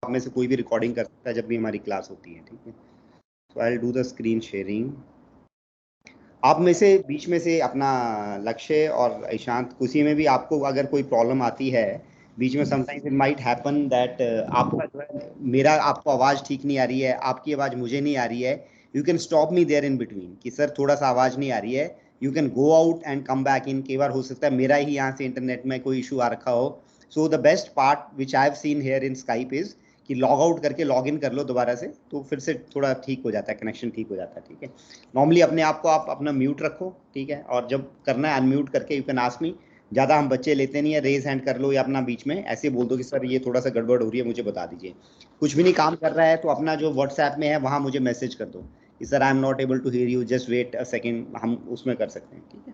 आप में से कोई भी रिकॉर्डिंग कर सकता है जब भी हमारी क्लास होती है, ठीक है। So I will do the screen sharing. आप में से बीच में से अपना लक्ष्य और ईशांत, किसी में भी आपको अगर कोई प्रॉब्लम आती है बीच में, sometimes it might happen that आपका जो है, मेरा आपको आवाज़ ठीक नहीं आ रही है, आपकी आवाज़ मुझे नहीं आ रही है, you can stop me there in between कि सर थोड़ा सा आवाज़ नहीं आ रही है, you can go out and come back in. कई बार हो सकता है मेरा ही यहाँ से इंटरनेट में कोई इशू आ रखा हो। So the best part which I have seen here in Skype is कि लॉग आउट करके लॉग इन कर लो दोबारा से, तो फिर से थोड़ा ठीक हो जाता है, कनेक्शन ठीक हो जाता है, ठीक है। नॉर्मली अपने आप को आप अपना म्यूट रखो, ठीक है, और जब करना है अनम्यूट करके यू कैन आस्क मी। ज़्यादा हम बच्चे लेते नहीं है, रेज हैंड कर लो या अपना बीच में ऐसे बोल दो कि सर ये थोड़ा सा गड़बड़ हो रही है, मुझे बता दीजिए। कुछ भी नहीं काम कर रहा है तो अपना जो व्हाट्सएप में है वहाँ मुझे मैसेज कर दो कि sir I am not able to hear you, just wait a second, हम उसमें कर सकते हैं, ठीक है।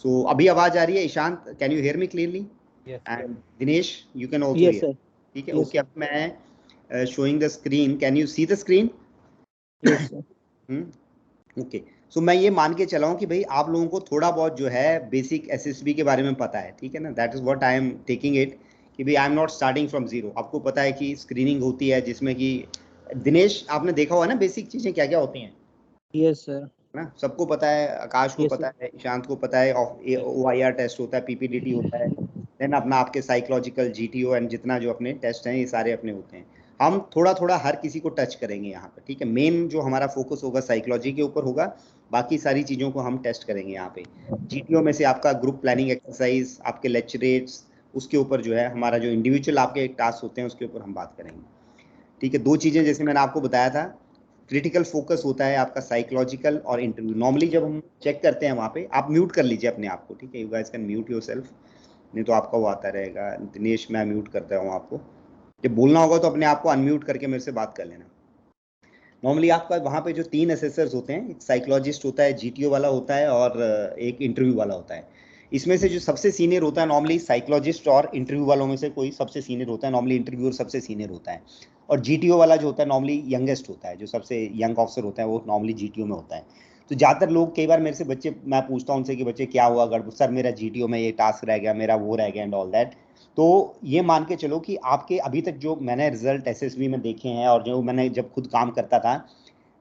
सो अभी आवाज़ आ रही है Ishant, can you hear me clearly? And Dinesh you can also Yes, hear, sir. ठीक है। Yes, okay, sir. अब मैं showing the screen, can you see the screen? Yes, sir. Okay. So मैं ये मान के चला हूँ कि भाई आप लोगों को थोड़ा बहुत जो है बेसिक एसएसबी के बारे में पता है, ठीक है ना। That is what I am taking it कि भाई आई am not starting from zero. आपको पता है कि स्क्रीनिंग होती है जिसमें कि दिनेश आपने देखा हुआ ना बेसिक चीजें क्या क्या होती हैं, Yes, sir. है ना। सबको पता है, आकाश को Yes, पता sir. है, ईशांत को पता है, OIR टेस्ट होता है, पीपीडीटी होता है, देन अपना आपके साइकोलॉजिकल जीटीओ एंड जितना जो अपने टेस्ट हैं ये सारे अपने होते हैं। हम थोड़ा थोड़ा हर किसी को टच करेंगे यहाँ पे, ठीक है। मेन जो हमारा फोकस होगा साइकोलॉजी के ऊपर होगा, बाकी सारी चीज़ों को हम टेस्ट करेंगे यहाँ पे। जीटीओ में से आपका ग्रुप प्लानिंग एक्सरसाइज, आपके लेक्चरेट्स, उसके ऊपर जो है हमारा जो इंडिविजुअल आपके टास्क होते हैं उसके ऊपर हम बात करेंगे, ठीक है। दो चीज़ें जैसे मैंने आपको बताया था, क्रिटिकल फोकस होता है आपका साइकोलॉजिकल और इंटरव्यू। नॉर्मली जब हम चेक करते हैं वहाँ पे, आप म्यूट कर लीजिए अपने आप को, ठीक है। You guys can mute yourself, नहीं तो आपका वो आता रहेगा। दिनेश मैं म्यूट करता हूँ आपको, जब बोलना होगा तो अपने आप को अनम्यूट करके मेरे से बात कर लेना। नॉर्मली आपका वहाँ पे जो 3 असेसर्स होते हैं, एक साइकोलॉजिस्ट होता है, जीटीओ वाला होता है और एक इंटरव्यू वाला होता है। इसमें से जो सबसे सीनियर होता है नॉर्मली साइकोलॉजिस्ट, और इंटरव्यू वालों में से कोई सबसे सीनियर होता है, नॉर्मली इंटरव्यूअर सबसे सीनियर होता है। और जीटीओ वाला जो होता है नॉर्मली यंगेस्ट होता है, जो सबसे यंग ऑफिसर होता है वो नॉर्मली जीटीओ में होता है। तो ज़्यादातर लोग, कई बार मेरे से बच्चे, मैं पूछता हूँ उनसे कि बच्चे क्या हुआ गड़बड़, सर मेरा जीटीओ में ये टास्क रह गया, मेरा वो रह गया एंड ऑल दैट। तो ये मान के चलो कि आपके अभी तक जो मैंने रिजल्ट एसएसबी में देखे हैं और जो मैंने जब खुद काम करता था,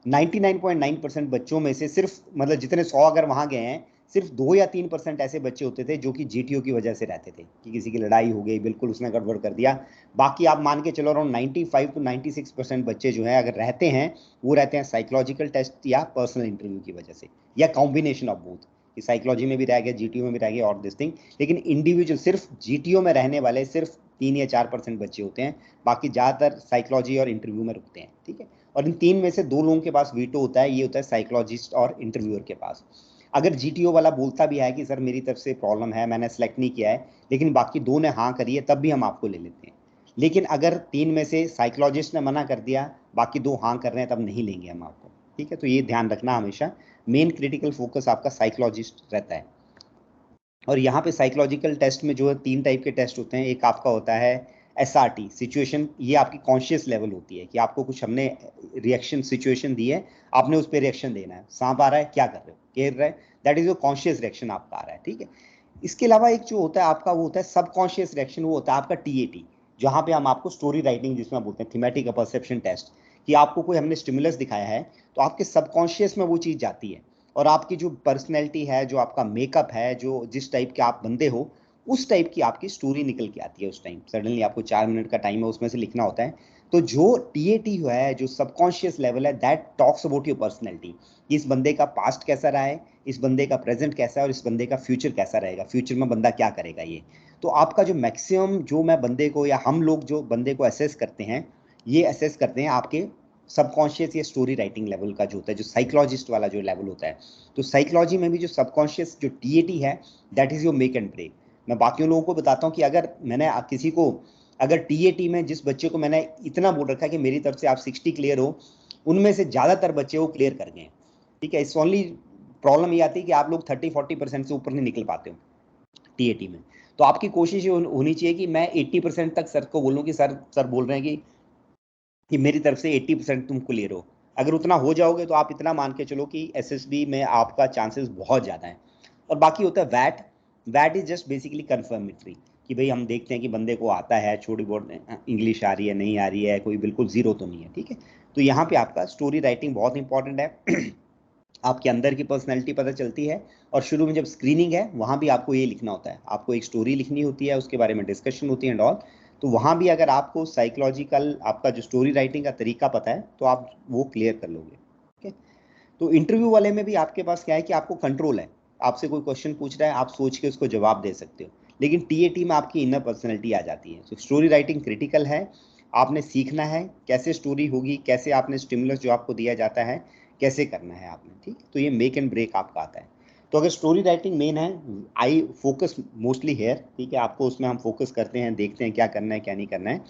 99.9% बच्चों में से सिर्फ, मतलब जितने 100 अगर वहाँ गए हैं, सिर्फ 2 या 3% ऐसे बच्चे होते थे जो कि जीटीओ की वजह से रहते थे, कि किसी की लड़ाई हो गई, बिल्कुल उसने गड़बड़ कर दिया। बाकी आप मान के चलो अराउंड 95 to 96% बच्चे जो हैं अगर रहते हैं, वो रहते हैं साइकोलॉजिकल टेस्ट या पर्सनल इंटरव्यू की वजह से, या कॉम्बिनेशन ऑफ बोथ, कि साइकोलॉजी में भी रह गया, जीटीओ में भी रह गया और दिस थिंग। लेकिन इंडिविजुअल सिर्फ जीटीओ में रहने वाले सिर्फ 3 या 4% बच्चे होते हैं, बाकी ज़्यादातर साइकोलॉजी और इंटरव्यू में रुकते हैं, ठीक है। और इन 3 में से 2 लोगों के पास वीटो होता है, ये होता है साइकोलॉजिस्ट और इंटरव्यूअर के पास। अगर जीटीओ वाला बोलता भी है कि सर मेरी तरफ से प्रॉब्लम है, मैंने सेलेक्ट नहीं किया है, लेकिन बाकी 2 ने हाँ करी है, तब भी हम आपको ले लेते हैं। लेकिन अगर 3 में से साइकोलॉजिस्ट ने मना कर दिया, बाकी 2 हाँ कर रहे हैं, तब नहीं लेंगे हम आपको, ठीक है। तो ये ध्यान रखना हमेशा, मेन क्रिटिकल फोकस आपका साइकोलॉजिस्ट रहता है। और यहाँ पे साइकोलॉजिकल टेस्ट में जो है 3 टाइप के टेस्ट होते हैं। एक आपका होता है SRT सिचुएशन, ये आपकी कॉन्शियस लेवल होती है कि आपको कुछ हमने रिएक्शन सिचुएशन दी है, आपने उस पर रिएक्शन देना है। सांप आ रहा है, क्या कर रहे हो, घेर रहा है, that is your conscious reaction आपका आ रहा है, ठीक है। इसके अलावा एक जो होता है आपका, वो होता है सबकॉन्शियस रिएक्शन, वो होता है आपका TAT, जहाँ पे हम आपको स्टोरी राइटिंग जिसमें बोलते हैं थीमेटिक परसेप्शन टेस्ट, कि आपको कोई हमने स्टिमुलस दिखाया है तो आपके सबकॉन्शियस में वो चीज़ जाती है, और आपकी जो पर्सनैलिटी है, जो आपका मेकअप है, जो जिस टाइप के आप बंदे हो, उस टाइप की आपकी स्टोरी निकल के आती है। उस टाइम सडनली आपको 4 मिनट का टाइम है, उसमें से लिखना होता है। तो जो TAT है, जो सबकॉन्शियस लेवल है, that talks about your personality. इस बंदे का पास्ट कैसा रहा है, इस बंदे का प्रेजेंट कैसा है, और इस बंदे का फ्यूचर कैसा रहेगा, फ्यूचर में बंदा क्या करेगा। ये तो आपका जो मैक्सिमम, जो मैं बंदे को या हम लोग जो बंदे को असेस करते हैं, ये असेस करते हैं आपके सबकॉन्शियस या स्टोरी राइटिंग लेवल का जो होता है, जो साइकोलॉजिस्ट वाला जो लेवल होता है। तो साइकोलॉजी में भी जो सबकॉन्शियस जो TAT है, that is your make and break. मैं बाकियों लोगों को बताता हूँ कि अगर मैंने किसी को, अगर TAT में जिस बच्चे को मैंने इतना बोल रखा है कि मेरी तरफ से आप 60 क्लियर हो, उनमें से ज़्यादातर बच्चे वो क्लियर कर गए, ठीक है। इस ओनली प्रॉब्लम ये आती है कि आप लोग 30-40% से ऊपर नहीं निकल पाते हो TAT में। तो आपकी कोशिश ये होनी चाहिए कि मैं 80% तक सर को बोलूँ कि सर बोल रहे हैं कि मेरी तरफ से 80% तुम क्लियर हो। अगर उतना हो जाओगे तो आप इतना मान के चलो कि SSB में आपका चांसेस बहुत ज़्यादा है। और बाकी होता है वैट इज जस्ट बेसिकली कन्फर्मेटरी, कि भाई हम देखते हैं कि बंदे को आता है, छोटी बहुत इंग्लिश आ रही है, नहीं आ रही है, कोई बिल्कुल जीरो तो नहीं है, ठीक है। तो यहाँ पे आपका स्टोरी राइटिंग बहुत इंपॉर्टेंट है। आपके अंदर की पर्सनैलिटी पता चलती है, और शुरू में जब स्क्रीनिंग है वहाँ भी आपको ये लिखना होता है, आपको एक स्टोरी लिखनी होती है, उसके बारे में डिस्कशन होती है एंड ऑल। तो वहाँ भी अगर आपको साइकोलॉजिकल आपका जो स्टोरी राइटिंग का तरीका पता है तो आप वो क्लियर कर लोगे, ठीक है। तो इंटरव्यू वाले में भी आपके पास क्या है कि आपको कंट्रोल है, आपसे कोई क्वेश्चन पूछ रहा है, आप सोच के उसको जवाब दे सकते हो। लेकिन टीएटी में आपकी इनर पर्सनैलिटी आ जाती है। तो स्टोरी राइटिंग क्रिटिकल है, आपने सीखना है कैसे स्टोरी होगी, कैसे आपने स्टिमुलस जो आपको दिया जाता है कैसे करना है आपने, ठीक। तो ये मेक एंड ब्रेक आपका आता है। तो अगर स्टोरी राइटिंग मेन है, आई फोकस मोस्टली हेयर, ठीक है, आपको उसमें हम फोकस करते हैं, देखते हैं क्या करना है क्या नहीं करना है।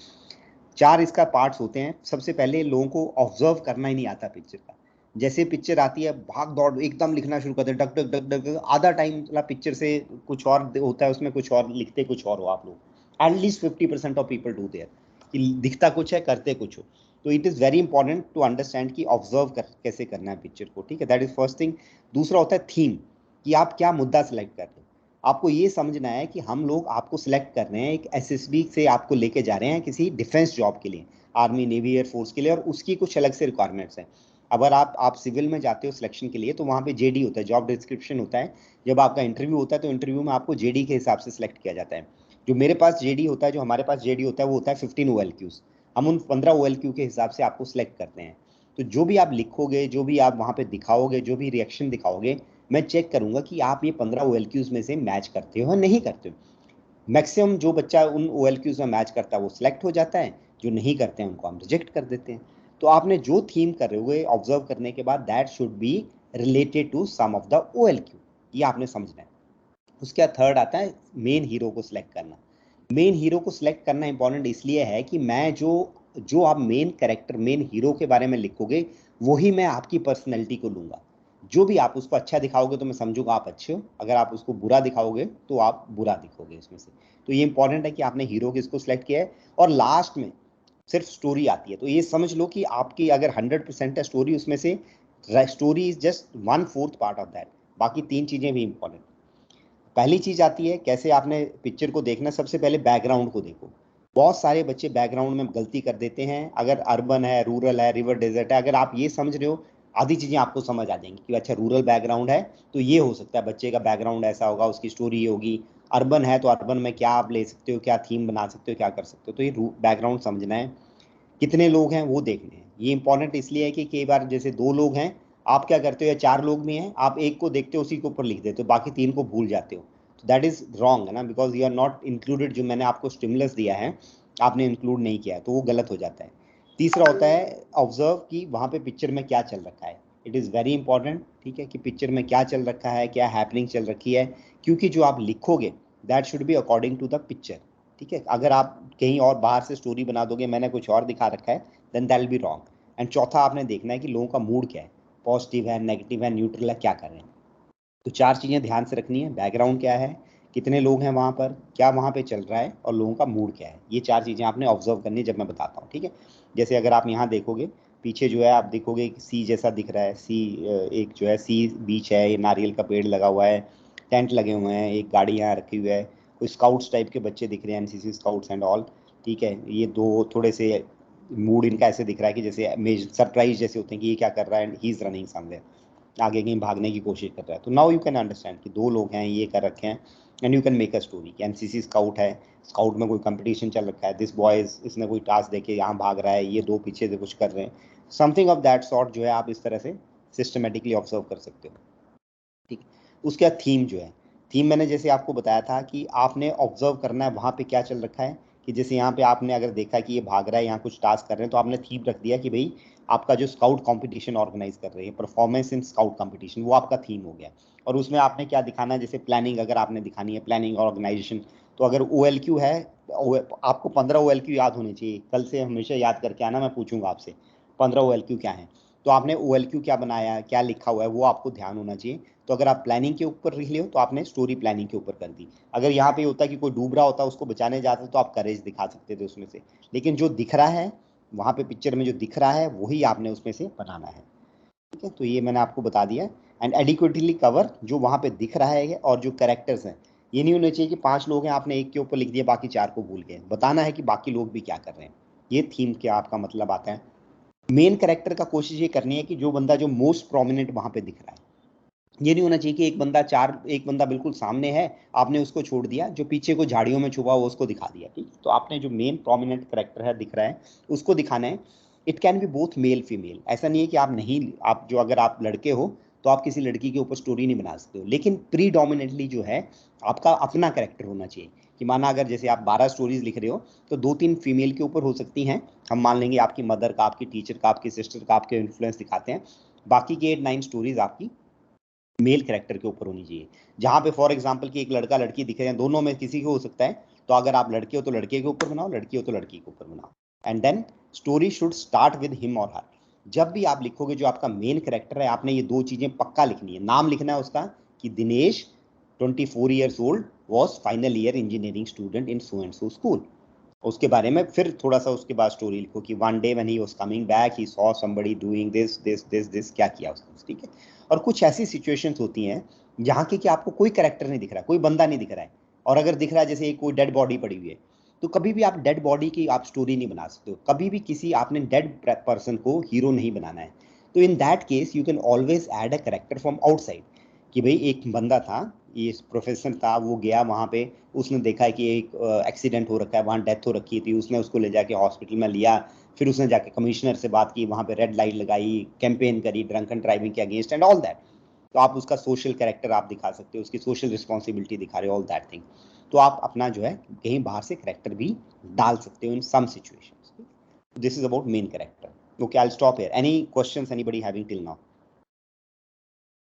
4 इसका पार्ट्स होते हैं। सबसे पहले लोगों को ऑब्जर्व करना ही नहीं आता पिक्चर का। जैसे पिक्चर आती है भाग दौड़ एकदम लिखना शुरू करते हैं, डक डक डक डक, आधा टाइम चला पिक्चर से कुछ और होता है, उसमें कुछ और लिखते कुछ और हो आप लोग। At least 50% of people do there, कि दिखता कुछ है करते कुछ हो। तो it is very important to understand कि ऑब्जर्व कैसे करना है पिक्चर को, ठीक है। That is first thing. दूसरा होता है थीम, कि आप क्या मुद्दा सेलेक्ट कर रहे हो। आपको ये समझना है कि हम लोग आपको सिलेक्ट कर रहे हैं, एक एसएसबी से आपको लेके जा रहे हैं किसी डिफेंस जॉब के लिए, आर्मी नेवी एयरफोर्स के लिए, और उसकी कुछ अलग से रिक्वायरमेंट्स हैं। अगर आप सिविल में जाते हो सिलेक्शन के लिए तो वहाँ पे जेडी होता है, जॉब डिस्क्रिप्शन होता है। जब आपका इंटरव्यू होता है तो इंटरव्यू में आपको जेडी के हिसाब से सिलेक्ट किया जाता है। जो मेरे पास जेडी होता है, जो हमारे पास जेडी होता है, वो होता है 15 OLQs। हम उन 15 OLQ के हिसाब से आपको सिलेक्ट करते हैं। तो जो भी आप लिखोगे, जो भी आप वहाँ पे दिखाओगे, जो भी रिएक्शन दिखाओगे, मैं चेक करूंगा कि आप ये 15 OLQs में से मैच करते हो या नहीं करते हो। मैक्सिमम जो बच्चा उन OLQs में मैच करता है वो सिलेक्ट हो जाता है, जो नहीं करते हैं उनको हम रिजेक्ट कर देते हैं। तो आपने जो थीम कर रहे हो ऑब्जर्व करने के बाद, that should be related to some of the OLQ, ये आपने समझना है। उसके बाद थर्ड आता है मेन हीरो को सिलेक्ट करना। मेन हीरो को सिलेक्ट करना इंपॉर्टेंट इसलिए है कि मैं जो जो आप मेन कैरेक्टर मेन हीरो के बारे में लिखोगे, वही मैं आपकी पर्सनैलिटी को लूंगा। जो भी आप उसको अच्छा दिखाओगे तो मैं समझूंगा आप अच्छे हो, अगर आप उसको बुरा दिखाओगे तो आप बुरा दिखोगे उसमें से। तो ये इंपॉर्टेंट है कि आपने हीरो किसको सिलेक्ट किया है। और लास्ट में सिर्फ स्टोरी आती है, तो ये समझ लो कि आपकी अगर 100% है स्टोरी, उसमें से story is just 1/4 part of that. बाकी 3 चीज़ें भी इंपॉर्टेंट। पहली चीज आती है कैसे आपने पिक्चर को देखना। सबसे पहले बैकग्राउंड को देखो। बहुत सारे बच्चे बैकग्राउंड में गलती कर देते हैं। अगर अर्बन है, रूरल है, रिवर डेजर्ट है, अगर आप ये समझ रहे हो, आधी चीजें आपको समझ आ जाएंगी कि अच्छा रूरल बैकग्राउंड है तो ये हो सकता है बच्चे का बैकग्राउंड ऐसा होगा, उसकी स्टोरी ये होगी। अर्बन है तो अर्बन में क्या आप ले सकते हो, क्या थीम बना सकते हो, क्या कर सकते हो। तो ये बैकग्राउंड समझना है। कितने लोग हैं वो देखने हैं। ये इंपॉर्टेंट इसलिए है कि कई बार जैसे 2 लोग हैं, आप क्या करते हो, या 4 लोग भी हैं, आप एक को देखते हो उसी के ऊपर लिख देते हो, बाकी 3 को भूल जाते हो। तो दैट इज रॉन्ग है ना, because you are not included. जो मैंने आपको स्टिमुलस दिया है आपने इंक्लूड नहीं किया, तो वो गलत हो जाता है। तीसरा होता है ऑब्जर्व कि वहाँ पे पिक्चर में क्या चल रखा है। इट इज़ वेरी इंपॉर्टेंट, ठीक है, कि पिक्चर में क्या चल रखा है, क्या हैपनिंग चल रखी है। क्योंकि जो आप लिखोगे that should be according to the picture, ठीक है। अगर आप कहीं और बाहर से स्टोरी बना दोगे, मैंने कुछ और दिखा रखा है, then that will be wrong. And चौथा आपने देखना है कि लोगों का मूड क्या है, पॉजिटिव है, नेगेटिव है, न्यूट्रल है, क्या कर रहे हैं। तो 4 चीज़ें ध्यान से रखनी है। बैकग्राउंड क्या है, कितने लोग हैं वहाँ पर, क्या वहाँ पे चल रहा है, और लोगों का मूड क्या है। ये 4 चीज़ें आपने ऑब्जर्व करनी है जब मैं बताता हूँ, ठीक है। जैसे अगर आप यहाँ देखोगे, पीछे जो है आप देखोगे सी जैसा दिख रहा है, सी एक जो है सी बीच है, ये नारियल का पेड़ लगा हुआ है, टेंट लगे हुए हैं, एक गाड़ी यहाँ रखी हुई है, कोई स्काउट्स टाइप के बच्चे दिख रहे हैं, एनसीसी स्काउट्स एंड ऑल, ठीक है। ये दो थोड़े से मूड इनका ऐसे दिख रहा है कि जैसे सरप्राइज जैसे होते हैं कि ये क्या कर रहा है, and he is running somewhere, आगे कहीं भागने की कोशिश कर रहा है। तो नाउ यू कैन अंडरस्टैंड कि 2 लोग हैं, ये कर रखे हैं, and you can make a story कि एनसीसी स्काउट है, स्काउट में कोई कंपटीशन चल रखा है, दिस बॉयज इसने कोई टास्क देके यहाँ भाग रहा है, ये 2 पीछे से कुछ कर रहे हैं, समथिंग ऑफ दैट सॉर्ट जो है आप इस तरह से सिस्टमेटिकली ऑब्जर्व कर सकते हो, ठीक है। उसके बाद थीम जो है, थीम मैंने जैसे आपको बताया था कि आपने ऑब्जर्व करना है वहाँ पे क्या चल रखा है। कि जैसे यहाँ पे आपने अगर देखा कि ये भाग रहा है, यहाँ कुछ टास्क कर रहे हैं, तो आपने थीम रख दिया कि भाई आपका जो स्काउट कंपटीशन ऑर्गेनाइज कर रहे हैं, परफॉर्मेंस इन स्काउट कंपटीशन, वो आपका थीम हो गया। और उसमें आपने क्या दिखाना है, जैसे प्लानिंग अगर आपने दिखानी है, प्लानिंग ऑर्गेनाइजेशन। तो अगर OLQ है, आपको 15 OLQ याद होने चाहिए, कल से हमेशा याद करके आना, मैं पूछूंगा आपसे 15 OLQ क्या है। तो आपने OLQ क्या बनाया, क्या लिखा हुआ है, वो आपको ध्यान होना चाहिए। तो अगर आप प्लानिंग के ऊपर लिख लियो तो आपने स्टोरी प्लानिंग के ऊपर कर दी। अगर यहाँ पे होता कि कोई डूब रहा होता, उसको बचाने जाते तो आप करेज दिखा सकते थे उसमें से। लेकिन जो दिख रहा है वहाँ पे पिक्चर में, जो दिख रहा है वही आपने उसमें से बनाना है, ठीक है। तो ये मैंने आपको बता दिया। एंड एडिक्वेटली कवर जो वहाँ पे दिख रहा है और जो कैरेक्टर्स हैं, ये नहीं होना चाहिए कि 5 लोग हैं, आपने एक के ऊपर लिख दिया, बाकी 4 को भूल गए। बताना है कि बाकी लोग भी क्या कर रहे हैं। ये थीम क्या आपका मतलब आता है। मेन कैरेक्टर का कोशिश ये करनी है कि जो बंदा जो मोस्ट प्रोमिनेंट वहां पे दिख रहा है। ये नहीं होना चाहिए कि एक बंदा बिल्कुल सामने है, आपने उसको छोड़ दिया, जो पीछे को झाड़ियों में छुपा हुआ उसको दिखा दिया। ठीक, तो आपने जो मेन प्रोमिनेंट कैरेक्टर है दिख रहा है उसको दिखाना है। It can B both male female, ऐसा नहीं है कि आप नहीं, आप जो अगर आप लड़के हो तो आप किसी लड़की के ऊपर स्टोरी नहीं बना सकते हो, लेकिन प्रीडोमिनेंटली जो है आपका अपना कैरेक्टर होना चाहिए। कि माना अगर जैसे आप 12 स्टोरीज लिख रहे हो तो 2-3 फीमेल के ऊपर हो सकती हैं, हम मान लेंगे आपकी मदर का, आपकी टीचर का, आपकी सिस्टर का, आपके इन्फ्लुएंस दिखाते हैं। बाकी की 8-9 स्टोरीज आपकी मेल कैरेक्टर के ऊपर होनी चाहिए। जहां पे फॉर एग्जांपल कि एक लड़का लड़की दिख रहे हैं, दोनों में किसी को हो सकता है, तो अगर आप लड़के हो तो लड़के के ऊपर बनाओ, लड़की हो तो लड़की के ऊपर बनाओ। And then story should start with him और हर। जब भी आप लिखोगे जो आपका मेन कैरेक्टर है, आपने ये 2 चीजें पक्का लिखनी है। नाम लिखना है उसका कि Dinesh 24 years old was final year engineering student in so and so school. उसके बारे में फिर थोड़ा सा उसके बाद स्टोरी लिखो कि one day when he was coming back he saw somebody doing this this this this, क्या किया उसने। ठीक है। और कुछ ऐसी सिचुएशंस होती हैं जहाँ की कि आपको कोई कैरेक्टर नहीं दिख रहा, कोई बंदा नहीं दिख रहा है, और अगर दिख रहा है जैसे कोई डेड बॉडी पड़ी हुई है, तो कभी भी आप डेड बॉडी की आप स्टोरी नहीं बना सकते हो। कभी भी किसी आपने डेड पर्सन को हीरो नहीं बनाना है। तो in that case you can always add a character from outside. कि भाई एक बंदा था, ये प्रोफेसर था, वो गया वहाँ पे, उसने देखा है कि एक एक्सीडेंट हो रखा है, वहाँ डेथ हो रखी थी, उसने उसको ले जाके हॉस्पिटल में लिया। फिर उसने जाके कमिश्नर से बात की, वहाँ पे रेड लाइट लगाई, कैंपेन करी ड्रंकन ड्राइविंग के अगेंस्ट एंड ऑल दैट। तो आप उसका सोशल कैरेक्टर आप दिखा सकते हो, उसकी सोशल रिस्पॉन्सिबिलिटी दिखा रहे हो, ऑल दैट थिंग। तो आप अपना जो है कहीं बाहर से कैरेक्टर भी डाल सकते हो in some situations. This is about main character. Okay, I will stop here. Any questions anybody having till now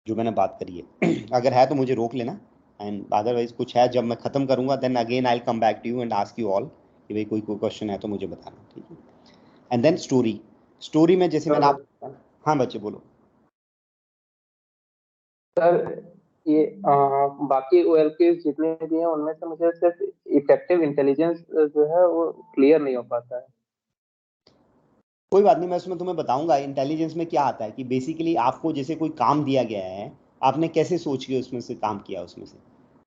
जो मैंने बात करी है? अगर है तो मुझे रोक लेना, एंड अदरवाइज कुछ है जब मैं खत्म करूंगा then again I will come back to you and ask you all कि भाई कोई कोई क्वेश्चन है तो मुझे बताना। ठीक है। एंड देन स्टोरी में जैसे मैंने आप, हाँ बच्चे बोलो। सर ये बाकी ओएलके जितने भी हैं उनमें से मुझे सिर्फ इफेक्टिव इंटेलिजेंस जो है वो क्लियर नहीं हो पाता है। कोई बात नहीं, मैं उसमें तुम्हें बताऊंगा इंटेलिजेंस में क्या आता है। कि बेसिकली आपको जैसे कोई काम दिया गया है, आपने कैसे सोच के उसमें से काम किया उसमें से।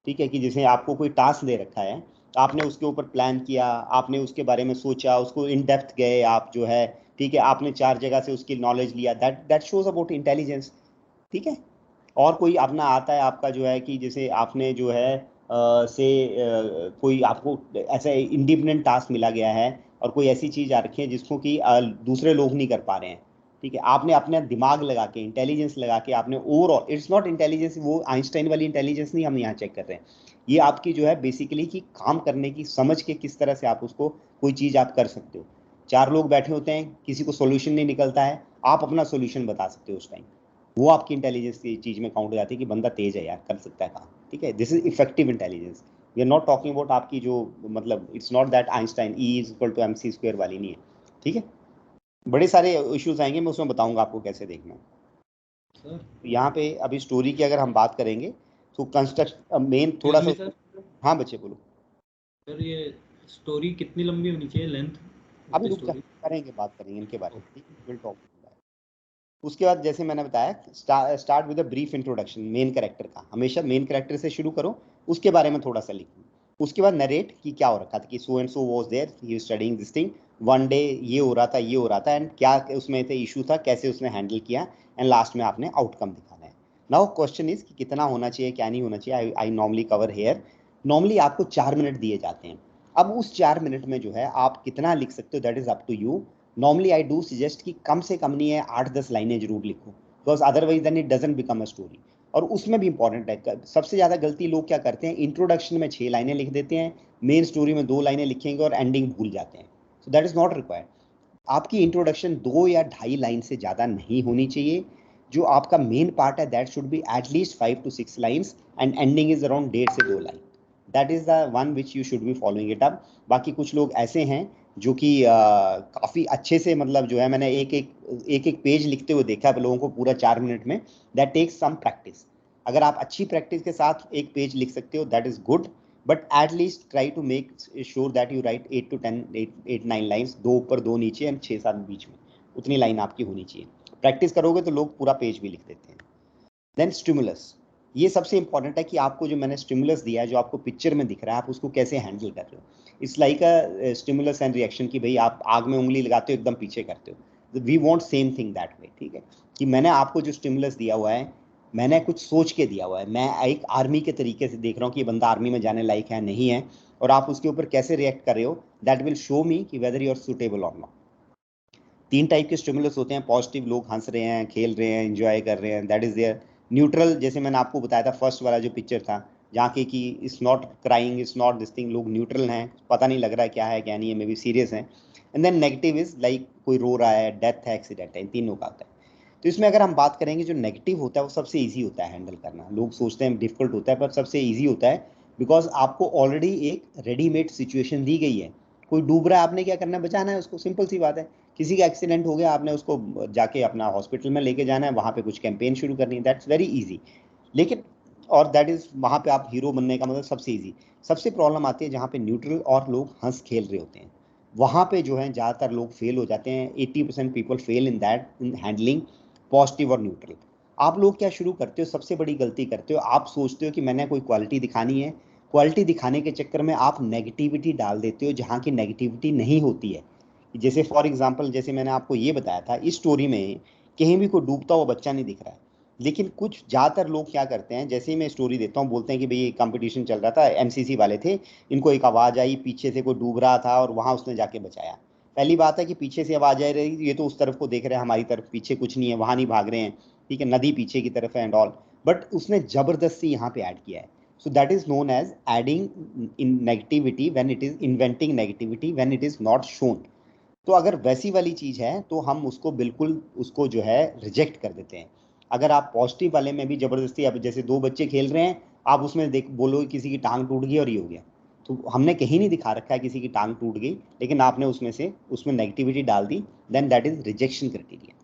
ठीक है, कि जैसे आपको कोई टास्क दे रखा है, आपने उसके ऊपर प्लान किया, आपने उसके बारे में सोचा, उसको इन डेप्थ गए आप जो है। ठीक है, आपने 4 जगह से उसकी नॉलेज लिया, that that shows about intelligence. ठीक है। और कोई अपना आता है आपका जो है कि जैसे आपने जो है कोई आपको ऐसा इंडिपेंडेंट टास्क मिला गया है, और कोई ऐसी चीज़ आ रखी है जिसको कि दूसरे लोग नहीं कर पा रहे हैं। ठीक है, आपने अपना दिमाग लगा के, इंटेलिजेंस लगा के आपने ओवरऑल, इट्स नॉट इंटेलिजेंस वो आइंस्टाइन वाली इंटेलिजेंस नहीं हम यहाँ चेक कर रहे हैं। ये आपकी जो है बेसिकली कि काम करने की समझ के किस तरह से आप उसको कोई चीज़ आप कर सकते हो। 4 लोग बैठे होते हैं, किसी को सोल्यूशन नहीं निकलता है, आप अपना सोल्यूशन बता सकते हो उस टाइम। वो आपकी इंटेलिजेंस की चीज में काउंट हो जाती है कि बंदा तेज है यार, कर सकता है काम। ठीक है, this is effective intelligence. We are not talking about आपकी जो मतलब it's not that Einstein E is equal to M C square वाली नहीं है। ठीक है, बड़े सारे इश्यूज आएंगे, मैं उसमें बताऊंगा आपको कैसे देखना है। सर यहाँ पे अभी स्टोरी की अगर हम बात करेंगे तो कंस्ट्रक्ट मेन थोड़ा सा। सर हाँ बच्चे बोलो। सर ये स्टोरी कितनी लंबी होनी चाहिए, लेंथ अभी उसकी रुक जा, स्टोरी? करेंगे, बात करेंगे इनके बारे में। ठीक है, विल टॉक। उसके बाद जैसे मैंने बताया, start with a brief introduction main character का। हमेशा मेन कैरेक्टर से शुरू करो, उसके बारे में थोड़ा सा लिखो। उसके बाद नरेट कि क्या हो रखा था, कि so and so was there, he studying this thing, one day ये हो रहा था, ये हो रहा था, एंड क्या उसमें थे इशू था, कैसे उसने हैंडल किया, एंड लास्ट में आपने आउटकम दिखाना है। नाउ क्वेश्चन इज कि कितना होना चाहिए, क्या नहीं होना चाहिए। I normally cover here. Normally आपको 4 मिनट दिए जाते हैं। अब उस 4 मिनट में जो है आप कितना लिख सकते हो, that is up to you. Normally I do suggest कि कम से कम नहीं है 8-10 लाइनें जरूर लिखो, because otherwise then it doesn't become a story. और उसमें भी इंपॉर्टेंट है, सबसे ज़्यादा गलती लोग क्या करते हैं, इंट्रोडक्शन में 6 लाइनें लिख देते हैं, मेन स्टोरी में 2 लाइनें लिखेंगे और एंडिंग भूल जाते हैं। So that is not required. आपकी इंट्रोडक्शन 2 या 2.5 लाइन से ज़्यादा नहीं होनी चाहिए। जो आपका मेन पार्ट है that should be at least 5 to 6 lines, and ending is around 1.5 से 2 line. That is the one which you should be following it up. बाकी कुछ लोग ऐसे हैं जो कि काफ़ी अच्छे से, मतलब जो है मैंने एक पेज लिखते हुए देखा है लोगों को पूरा 4 मिनट में। That takes some practice. अगर आप अच्छी प्रैक्टिस के साथ एक पेज लिख सकते हो that is good, but at least try to make sure that you write 8 to 10, 8-9 lines, 2 ऊपर 2 नीचे एंड 6-7 बीच में, उतनी लाइन आपकी होनी चाहिए। प्रैक्टिस करोगे तो लोग पूरा पेज भी लिख देते हैं। देन स्टिमुलस, ये सबसे इंपॉर्टेंट है कि आपको जो मैंने स्टिमुलस दिया है, जो आपको पिक्चर में दिख रहा है, आप उसको कैसे हैंडल कर रहे हो। It's like a stimulus and reaction कि भाई आप आग में उंगली लगाते हो एकदम पीछे करते हो। We want same thing that way, ठीक है, कि मैंने आपको जो स्टिमुलस दिया हुआ है, मैंने कुछ सोच के दिया हुआ है, मैं एक आर्मी के तरीके से देख रहा हूँ कि ये बंदा आर्मी में जाने लायक है नहीं है, और आप उसके ऊपर कैसे रिएक्ट कर रहे हो, दैट विल शो मी कि वेदर यू आर सुटेबल और नॉट। 3 टाइप के स्टिमुलस होते हैं। पॉजिटिव, लोग हंस रहे हैं, खेल रहे हैं, एंजॉय कर रहे हैं, दैट इज देयर। न्यूट्रल, जैसे मैंने आपको बताया था फर्स्ट वाला जो पिक्चर था, जहाँ के कि it's not crying, it's not this thing, लोग न्यूट्रल हैं, पता नहीं लग रहा है क्या है क्या नहीं है, मे बी सीरियस हैं। And then negative is like कोई रो रहा है, डेथ है, एक्सीडेंट है, इन तीनों का होता है। तो इसमें अगर हम बात करेंगे, जो नेगेटिव होता है वो सबसे ईजी होता है हैंडल करना। लोग सोचते हैं डिफिकल्ट होता है, पर सबसे ईजी होता है, बिकॉज आपको ऑलरेडी एक रेडीमेड सिचुएशन दी गई है। कोई डूब रहा है, आपने क्या करना है, बचाना है उसको, सिंपल सी बात है। किसी का एक्सीडेंट हो गया, आपने उसको जाके अपना हॉस्पिटल में लेके जाना है, वहाँ पे कुछ कैंपेन शुरू करनी है, दैट्स वेरी इजी। लेकिन और दैट इज, वहाँ पे आप हीरो बनने का मतलब सबसे इजी। सबसे प्रॉब्लम आती है जहाँ पे न्यूट्रल और लोग हंस खेल रहे होते हैं, वहाँ पे जो है ज़्यादातर लोग फेल हो जाते हैं। 80% people fail in that, in handling positive और न्यूट्रल। आप लोग क्या शुरू करते हो, सबसे बड़ी गलती करते हो, आप सोचते हो कि मैंने कोई क्वालिटी दिखानी है, क्वालिटी दिखाने के चक्कर में आप नेगेटिविटी डाल देते हो जहाँ की नेगेटिविटी नहीं होती है। जैसे फॉर एग्जांपल, जैसे मैंने आपको ये बताया था, इस स्टोरी में कहीं भी कोई डूबता हुआ बच्चा नहीं दिख रहा है, लेकिन कुछ ज़्यादातर लोग क्या करते हैं, जैसे ही मैं स्टोरी देता हूँ, बोलते हैं कि भाई ये कंपटीशन चल रहा था, एमसीसी वाले थे, इनको एक आवाज़ आई पीछे से कोई डूब रहा था और वहाँ उसने जाके बचाया। पहली बात है कि पीछे से आवाज़ आ रही, ये तो उस तरफ को देख रहे हैं, हमारी तरफ पीछे कुछ नहीं है, वहाँ नहीं भाग रहे हैं, ठीक है, नदी पीछे की तरफ है एंड ऑल, बट उसने ज़बरदस्ती यहाँ पे ऐड किया है। So that is known as adding in negativity when it is inventing negativity when it is not shown. तो अगर वैसी वाली चीज़ है तो हम उसको बिल्कुल, उसको जो है रिजेक्ट कर देते हैं। अगर आप पॉजिटिव वाले में भी ज़बरदस्ती, अब जैसे दो बच्चे खेल रहे हैं, आप उसमें देख बोलो किसी की टांग टूट गई और ये हो गया, तो हमने कहीं नहीं दिखा रखा है किसी की टांग टूट गई, लेकिन आपने उसमें नेगेटिविटी डाल दी, then that is rejection criteria.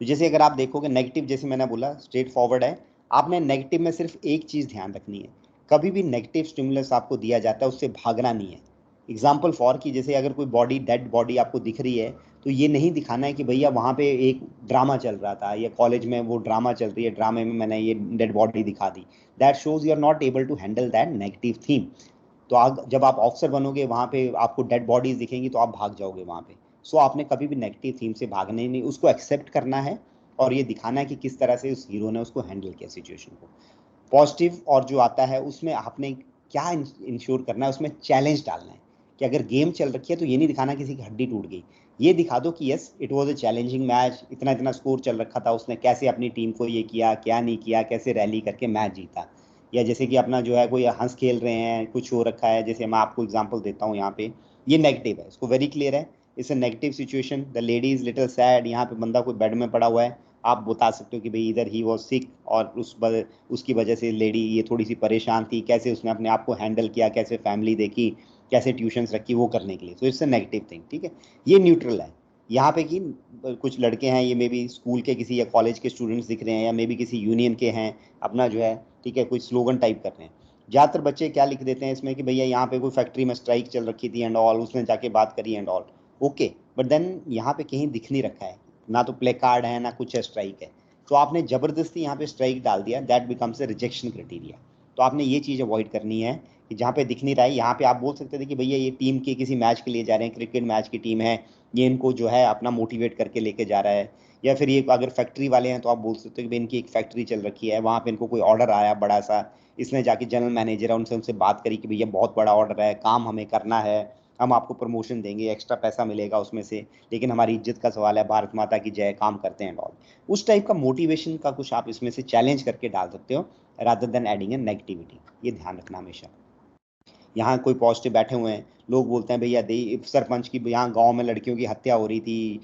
तो जैसे अगर आप देखोगे नेगेटिव, जैसे मैंने बोला स्ट्रेट फॉरवर्ड है, आपने नेगेटिव में सिर्फ एक चीज़ ध्यान रखनी है, कभी भी नेगेटिव स्टिमुलस आपको दिया जाता है उससे भागना नहीं है। एग्जाम्पल फॉर कि जैसे अगर कोई बॉडी, डेड बॉडी आपको दिख रही है, तो ये नहीं दिखाना है कि भैया वहाँ पे एक ड्रामा चल रहा था, या कॉलेज में वो ड्रामा चल रही है, ड्रामे में मैंने ये डेड बॉडी दिखा दी। That shows you are not able to handle that negative theme. तो जब आप ऑफिसर बनोगे, वहाँ पे आपको डेड बॉडीज दिखेंगी तो आप भाग जाओगे वहाँ पे। सो आपने कभी भी नेगेटिव थीम से भागने नहीं, उसको एक्सेप्ट करना है और ये दिखाना है कि किस तरह से उस हीरो ने उसको हैंडल किया सिचुएशन को। पॉजिटिव और जो आता है उसमें आपने क्या इंश्योर करना है, उसमें चैलेंज डालना है कि अगर गेम चल रखी है तो ये नहीं दिखाना किसी की हड्डी टूट गई, ये दिखा दो कि yes it was a challenging match, इतना इतना स्कोर चल रखा था, उसने कैसे अपनी टीम को ये किया, क्या नहीं किया, कैसे रैली करके मैच जीता। या जैसे कि अपना जो है कोई हंस खेल रहे हैं, कुछ हो रखा है, जैसे मैं आपको एग्जांपल देता हूँ, यहाँ पे ये नेगेटिव है, इसको वेरी क्लियर है, it's a negative situation, the lady is little sad, यहाँ पे बंदा कोई बेड में पड़ा हुआ है, आप बता सकते हो कि भाई इधर ही वाज सिक और उसकी वजह से लेडी ये थोड़ी सी परेशान थी, कैसे उसने अपने आप को हैंडल किया, कैसे फैमिली देखी, कैसे ट्यूशन्स रखी वो करने के लिए। So it's a negative thing, ठीक है। ये न्यूट्रल है। यहाँ पे कि कुछ लड़के हैं, ये मे बी स्कूल के किसी या कॉलेज के स्टूडेंट्स दिख रहे हैं, या मे बी किसी यूनियन के हैं, अपना जो है, ठीक है, कोई स्लोगन टाइप कर रहे हैं। ज़्यादातर बच्चे क्या लिख देते हैं इसमें कि भैया यहाँ पे कोई फैक्ट्री में स्ट्राइक चल रखी थी एंड ऑल, उसने जाके बात करी and all, okay, but then यहाँ पे कहीं दिख नहीं रखा है, ना तो प्ले कार्ड है ना कुछ है, स्ट्राइक है, तो आपने ज़बरदस्ती यहाँ पे स्ट्राइक डाल दिया, that becomes a rejection criteria. तो आपने ये चीज़ अवॉइड करनी है कि जहाँ पे दिख नहीं रहा है, यहाँ पे आप बोल सकते थे कि भैया ये टीम के किसी मैच के लिए जा रहे हैं, क्रिकेट मैच की टीम है, ये इनको जो है अपना मोटिवेट करके लेके जा रहा है। या फिर ये अगर फैक्ट्री वाले हैं तो आप बोल सकते हो कि भाई इनकी एक फैक्ट्री चल रखी है, वहाँ पे इनको कोई ऑर्डर आया बड़ा सा, इसने जाके जनरल मैनेजर है उनसे उनसे बात करी कि भैया बहुत बड़ा ऑर्डर है, काम हमें करना है, हम आपको प्रमोशन देंगे, एक्स्ट्रा पैसा मिलेगा उसमें से, लेकिन हमारी इज्जत का सवाल है, भारत माता की जय, काम करते हैं ऑल। उस टाइप का मोटिवेशन का कुछ आप इसमें से चैलेंज करके डाल सकते हो, rather than adding a negativity. ये ध्यान रखना हमेशा। यहाँ कोई पॉजिटिव बैठे हुए हैं, लोग बोलते हैं भैया दे सरपंच की यहाँ गांव में लड़कियों की हत्या हो रही थी,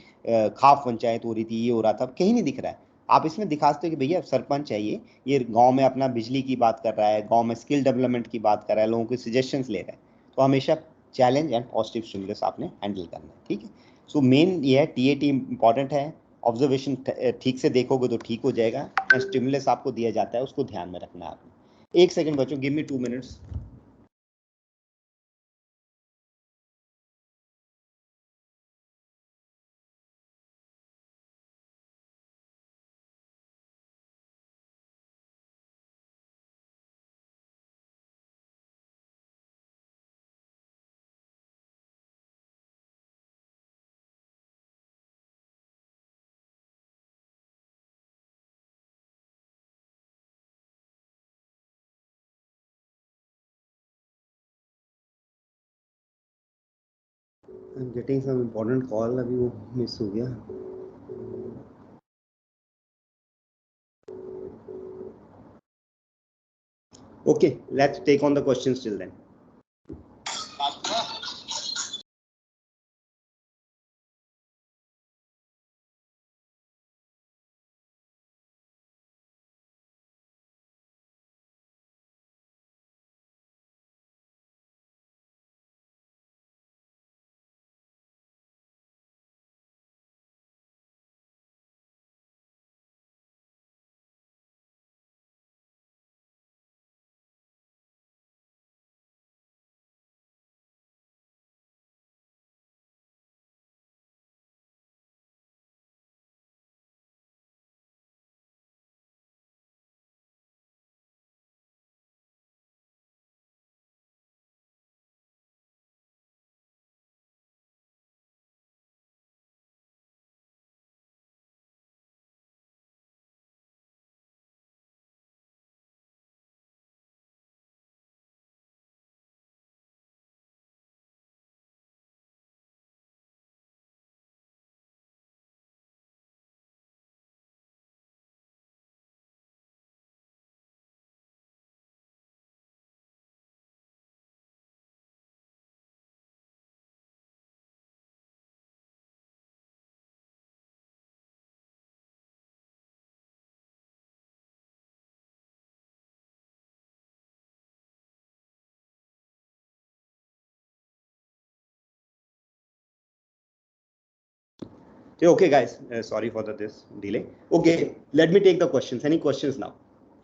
खाप पंचायत हो रही थी, ये हो रहा था, कहीं नहीं दिख रहा है। आप इसमें दिखा सकते हो कि भैया सरपंच है, ये गांव में अपना बिजली की बात कर रहा है, गांव में स्किल डेवलपमेंट की बात कर रहा है, लोगों के सजेशंस ले रहा है। तो हमेशा चैलेंज एंड पॉजिटिव स्टिमुलस आपने हैंडल करना है, ठीक है। सो मेन ये है, टीएटी इंपॉर्टेंट है, ऑब्जर्वेशन ठीक से देखोगे तो ठीक हो जाएगा, एंड स्टिमुलस आपको दिया जाता है उसको ध्यान में रखना है आपने। एक सेकंड बच्चों, give me 2 minutes. I'm getting some important call, अभी वो मिस हो गया. Okay, let's take on the questions till then. Okay, guys, sorry for this delay. Okay, let me take the questions. Any questions now?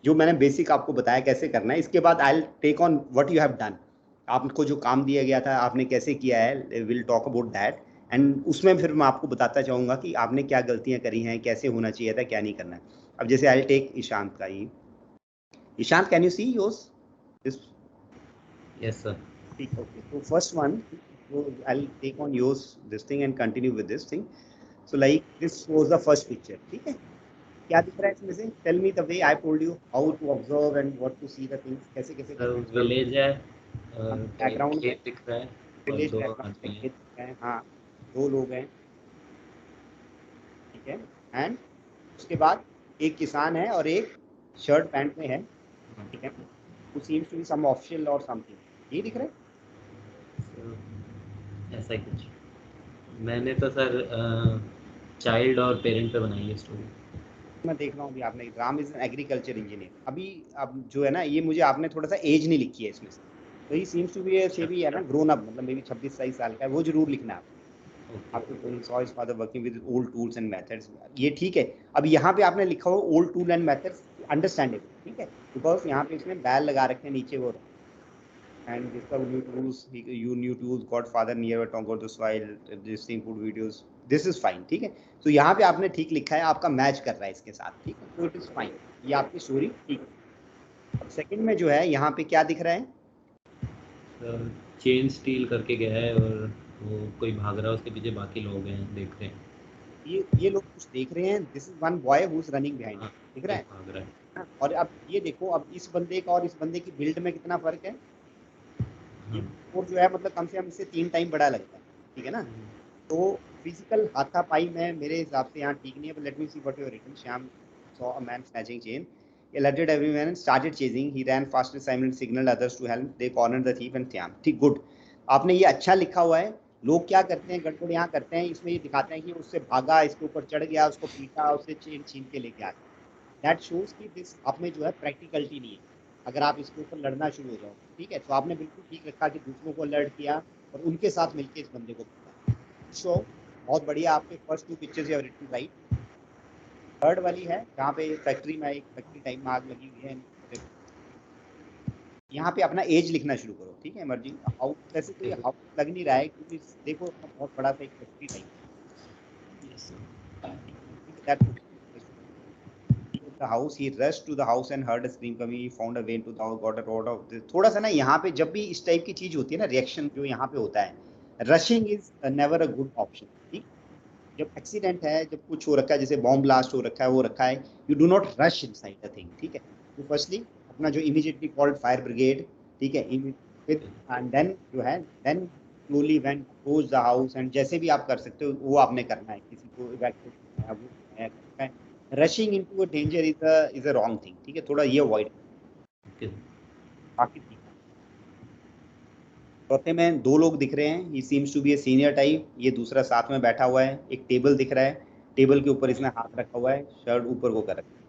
जो मैंने basic आपको बताया कैसे करना है, इसके बाद I'll take on what you have done. आपको जो काम दिया गया था आपने कैसे किया है, we'll talk about that. And उसमें फिर मैं आपको बताता चाहूँगा कि आपने क्या गलतियाँ करी हैं, कैसे होना चाहिए था, क्या नहीं करना है. अब जैसे I'll take ईशांत का ही. Ishant, can you see yours? This. Yes, sir. Okay. So first one, so I'll take on yours this thing and continue with this thing. So like this was the first picture. ठीक है? क्या दिख रहा है इसमें से? Tell me the way I told you how to observe and what to see the things. कैसे कैसे सर विलेज है, बैकग्राउंड खेत दिख रहा है और विलेज दो बैकग्राउंड आदमी में हैं. खेत है. हाँ, दो लोग हैं. ठीक है. एंड उसके बाद एक किसान है और एक शर्ट पैंट में है. ठीक है. Who seems to be some official or something. ये दिख रहा है? ऐसा ही कुछ. मैंने तो सर चाइल्ड और पेरेंट पे बनाई है स्टोरी. मैं देख रहा हूँ अभी आपने Ram is an agriculture engineer. अभी अब जो है ना ये मुझे आपने थोड़ा सा एज नहीं लिखी है इसमें से. तो ही सीम्स टू बी से भी है ना ग्रोन अप, मतलब मे बी 26-27 साल का है. वो जरूर लिखना है आपको. Saw his father working with old tools and methods. ये ठीक है. अब यहाँ पे आपने लिखा हो old tool and methods, understandable. ठीक है, बिकॉज यहाँ पे इसमें बैल लगा रखे हैं नीचे वो. and discover new tools, you new tools, godfather never talk about the soil, this thing food videos, this is fine. ठीक है. तो यहाँ पे आपने ठीक लिखा है, आपका मैच कर रहा है इसके साथ. ठीक है, तो इट इज फाइन. ये आपकी स्टोरी ठीक है. अब सेकंड में जो है यहाँ पे क्या दिख रहा है? चेन स्टील करके गया है और वो कोई भाग रहा है, उसके पीछे बाकी लोग हैं, देख रहे हैं. ये लोग कुछ देख रहे हैं. This is one boy who is running behind. दिख रहा है? भाग रहा है. और अब ये देखो, अब इस बंदे का और इस बंदे की बिल्ड में कितना फर्क है. और जो है मतलब कम से कम इससे 3 टाइम बड़ा लगता है. ठीक है ना. तो फिजिकल हाथापाई में मेरे हिसाब से यहाँ ठीक नहीं है. Let me see what you written. Shyam saw a man snatching chain. He alerted everyone and started chasing. He ran fast and Simon signaled others to help. They cornered the thief and Thiam. ठीक, good. आपने ये अच्छा लिखा हुआ है. लोग क्या करते हैं, गड़बड़ यहाँ करते हैं. इसमें ये दिखाते हैं कि उससे भागा, इसके ऊपर चढ़ गया, उसको पीटा, उससे चेन छीन के लेके आया. दैट शोज कि दिस आप में जो है प्रैक्टिकलिटी नहीं है. अगर आप इसके ऊपर लड़ना शुरू हो जाओ. ठीक है, तो आपने बिल्कुल ठीक रखा कि दूसरों को अलर्ट किया और उनके साथ मिलकर इस बंदे को पीटा. सो बहुत बढ़िया. आपके first 2 pictures you have written right. Third वाली है जहाँ पे फैक्ट्री में, एक फैक्ट्री टाइम में आग लगी हुई है. यहाँ पे अपना एज लिखना शुरू करो. ठीक है, इमर्जिंग हाउस. वैसे तो ये हाउस लग नहीं रहा है क्योंकि देखो बहुत बड़ा सा एक factory time. The house, he rushed to the house and heard a scream coming. He found a way into the house, got a road of this. थोड़ा सा ना यहाँ पे जब भी इस टाइप की चीज होती है ना, रिएक्शन जो यहाँ पे होता है, rushing is never a good option. ठीक. जब एक्सीडेंट है, जब कुछ हो रखा है, जैसे बॉम्ब ब्लास्ट हो रखा है, वो रखा है, you do not rush inside the thing. ठीक है. तो फर्स्टली अपना जो इमीडिएटली कॉल्ड फायर ब्रिगेड. ठीक है, विद एंड देन जो है, then slowly went approach the house, and जैसे भी आप कर सकते हो वो आपने करना है, किसी को इवैक्यूएट करना है, वो करना है। Rushing into a danger is a wrong thing, ठीक है, थोड़ा ये अवॉइड, ओके बाकी ठीक है। चौथे में 2 लोग दिख रहे हैं, he seems to be a senior type, ये दूसरा साथ में बैठा हुआ है, एक टेबल दिख रहा है, टेबल के ऊपर इसने हाथ रखा हुआ है, शर्ट ऊपर को कर रखा है।